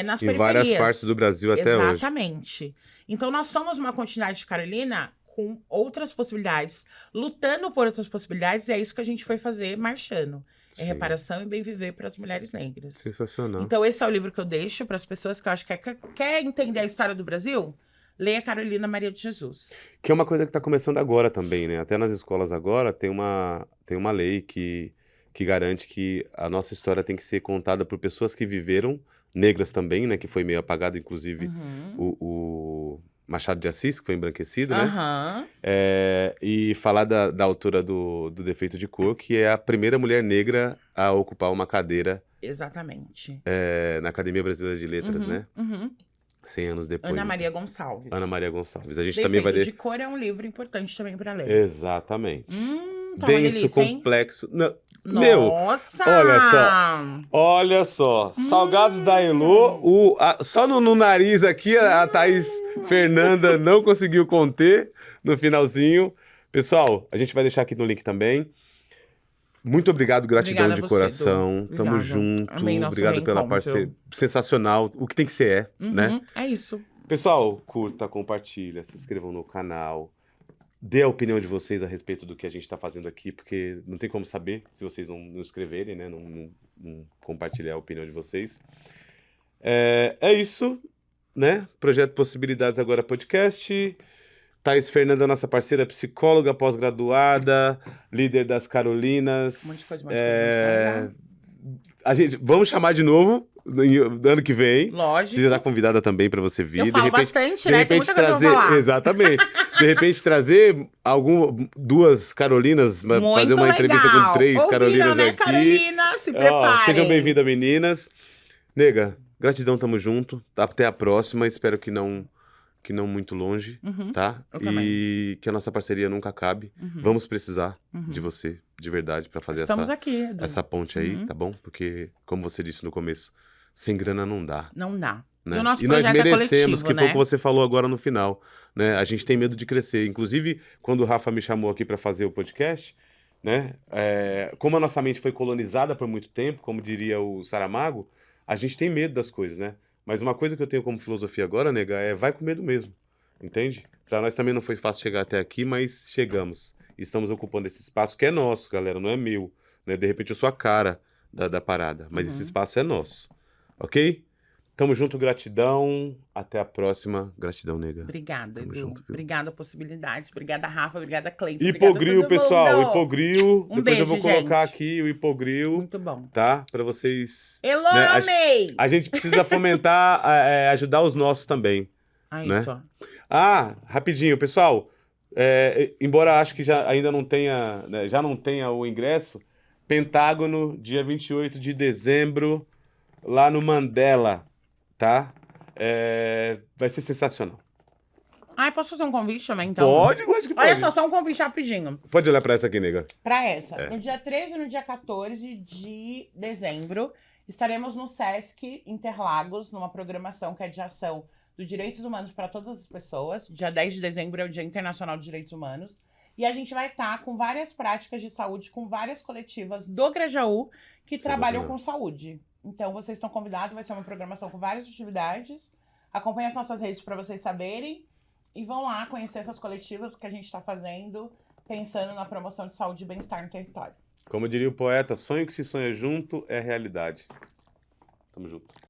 nas Em periferias. várias partes do Brasil até hoje. Exatamente. Então, nós somos uma continuidade de Carolina com outras possibilidades, lutando por outras possibilidades, e é isso que a gente foi fazer marchando. Sim. É reparação e bem viver para as mulheres negras. Sensacional. Então, esse é o livro que eu deixo para as pessoas que eu acho que quer entender a história do Brasil. Leia Carolina Maria de Jesus. Que é uma coisa que está começando agora também, né? Até nas escolas agora tem uma lei que garante que a nossa história tem que ser contada por pessoas que viveram, negras também, né? Que foi meio apagado, inclusive o Machado de Assis, que foi embranquecido, né? Aham. E falar da autora do Defeito de Cor, que é a primeira mulher negra a ocupar uma cadeira Exatamente. na Academia Brasileira de Letras, Uhum, né? uhum. 100 anos depois. Ana Maria Gonçalves. Ana Maria Gonçalves. A gente também vai... Defeito de Cor é um livro importante também pra ler. Exatamente. Tá uma Denso, delícia, hein? complexo. Não, meu, Nossa! olha só. Salgados da Elô, só no nariz aqui, a Thaís Fernanda não conseguiu conter no finalzinho. Pessoal, a gente vai deixar aqui no link também. Muito obrigado, gratidão Obrigada de a você, coração. Edu. Tamo Obrigada. junto. Amei nosso Obrigado pela reencontro. parceria. Sensacional. O que tem que ser né? É isso. Pessoal, curta, compartilha, se inscrevam no canal. Dê a opinião de vocês a respeito do que a gente tá fazendo aqui, porque não tem como saber se vocês não escreverem, né? Não compartilhar a opinião de vocês. É isso, né? Projeto Possibilidades Agora Podcast. Thaís Fernanda, nossa parceira, psicóloga pós-graduada, líder das Carolinas. Muita coisa. Vamos chamar de novo no ano que vem. Lógico. Você já tá convidada também para você vir. Eu falo bastante, né? Tem muita trazer, coisa pra falar. exatamente. De repente trazer duas Carolinas, fazer uma entrevista com 3 Ouviram, Carolinas né, aqui. Carolina? Se preparem. Sejam bem-vindas, meninas. Nega, gratidão, tamo junto. Até a próxima. Espero que não muito longe, tá? eu também. E que a nossa parceria nunca acabe. Vamos precisar de você, de verdade, para fazer Estamos aqui, Edu. essa ponte aí, tá bom? Porque, como você disse no começo, sem grana não dá. Não dá. Né? E o nosso E nós projeto merecemos, é coletivo, que né? foi o que você falou agora no final, né? A gente tem medo de crescer. Inclusive, quando o Rafa me chamou aqui para fazer o podcast, né? Como a nossa mente foi colonizada por muito tempo, como diria o Saramago, a gente tem medo das coisas, né? Mas uma coisa que eu tenho como filosofia agora, nega, vai com medo mesmo, entende? Pra nós também não foi fácil chegar até aqui, mas chegamos. E estamos ocupando esse espaço que é nosso, galera, não é meu, né? De repente eu sou a cara da parada, mas esse espaço é nosso, ok? Tamo junto, gratidão. Até a próxima. Gratidão, nega. Obrigada, Tamo Edu. junto, viu? Obrigada, Possibilidades. Obrigada, Rafa. Obrigada, Cleiton. Hipogril, pessoal. Hipogril. Um Depois beijo, eu vou colocar gente. aqui o Hipogril, Muito bom. tá? Pra vocês... Elô, né, amei! A gente precisa fomentar, ajudar os nossos também. né? Isso, ó. Rapidinho, pessoal. Embora acho que ainda não tenha, né, já não tenha o ingresso, Pentágono, dia 28 de dezembro, lá no Mandela, tá? Vai ser sensacional. Posso fazer um convite também, então? Pode, lógico que pode. Olha só um convite rapidinho. Pode olhar pra essa aqui, nega. Pra essa. No dia 13 e no dia 14 de dezembro, estaremos no Sesc Interlagos, numa programação que é de ação dos direitos humanos para todas as pessoas. Dia 10 de dezembro é o Dia Internacional de Direitos Humanos. E a gente vai estar com várias práticas de saúde, com várias coletivas do Grajaú que trabalham com saúde. Então, vocês estão convidados, vai ser uma programação com várias atividades. Acompanhe as nossas redes para vocês saberem. E vão lá conhecer essas coletivas que a gente está fazendo, pensando na promoção de saúde e bem-estar no território. Como diria o poeta, sonho que se sonha junto é realidade. Tamo junto.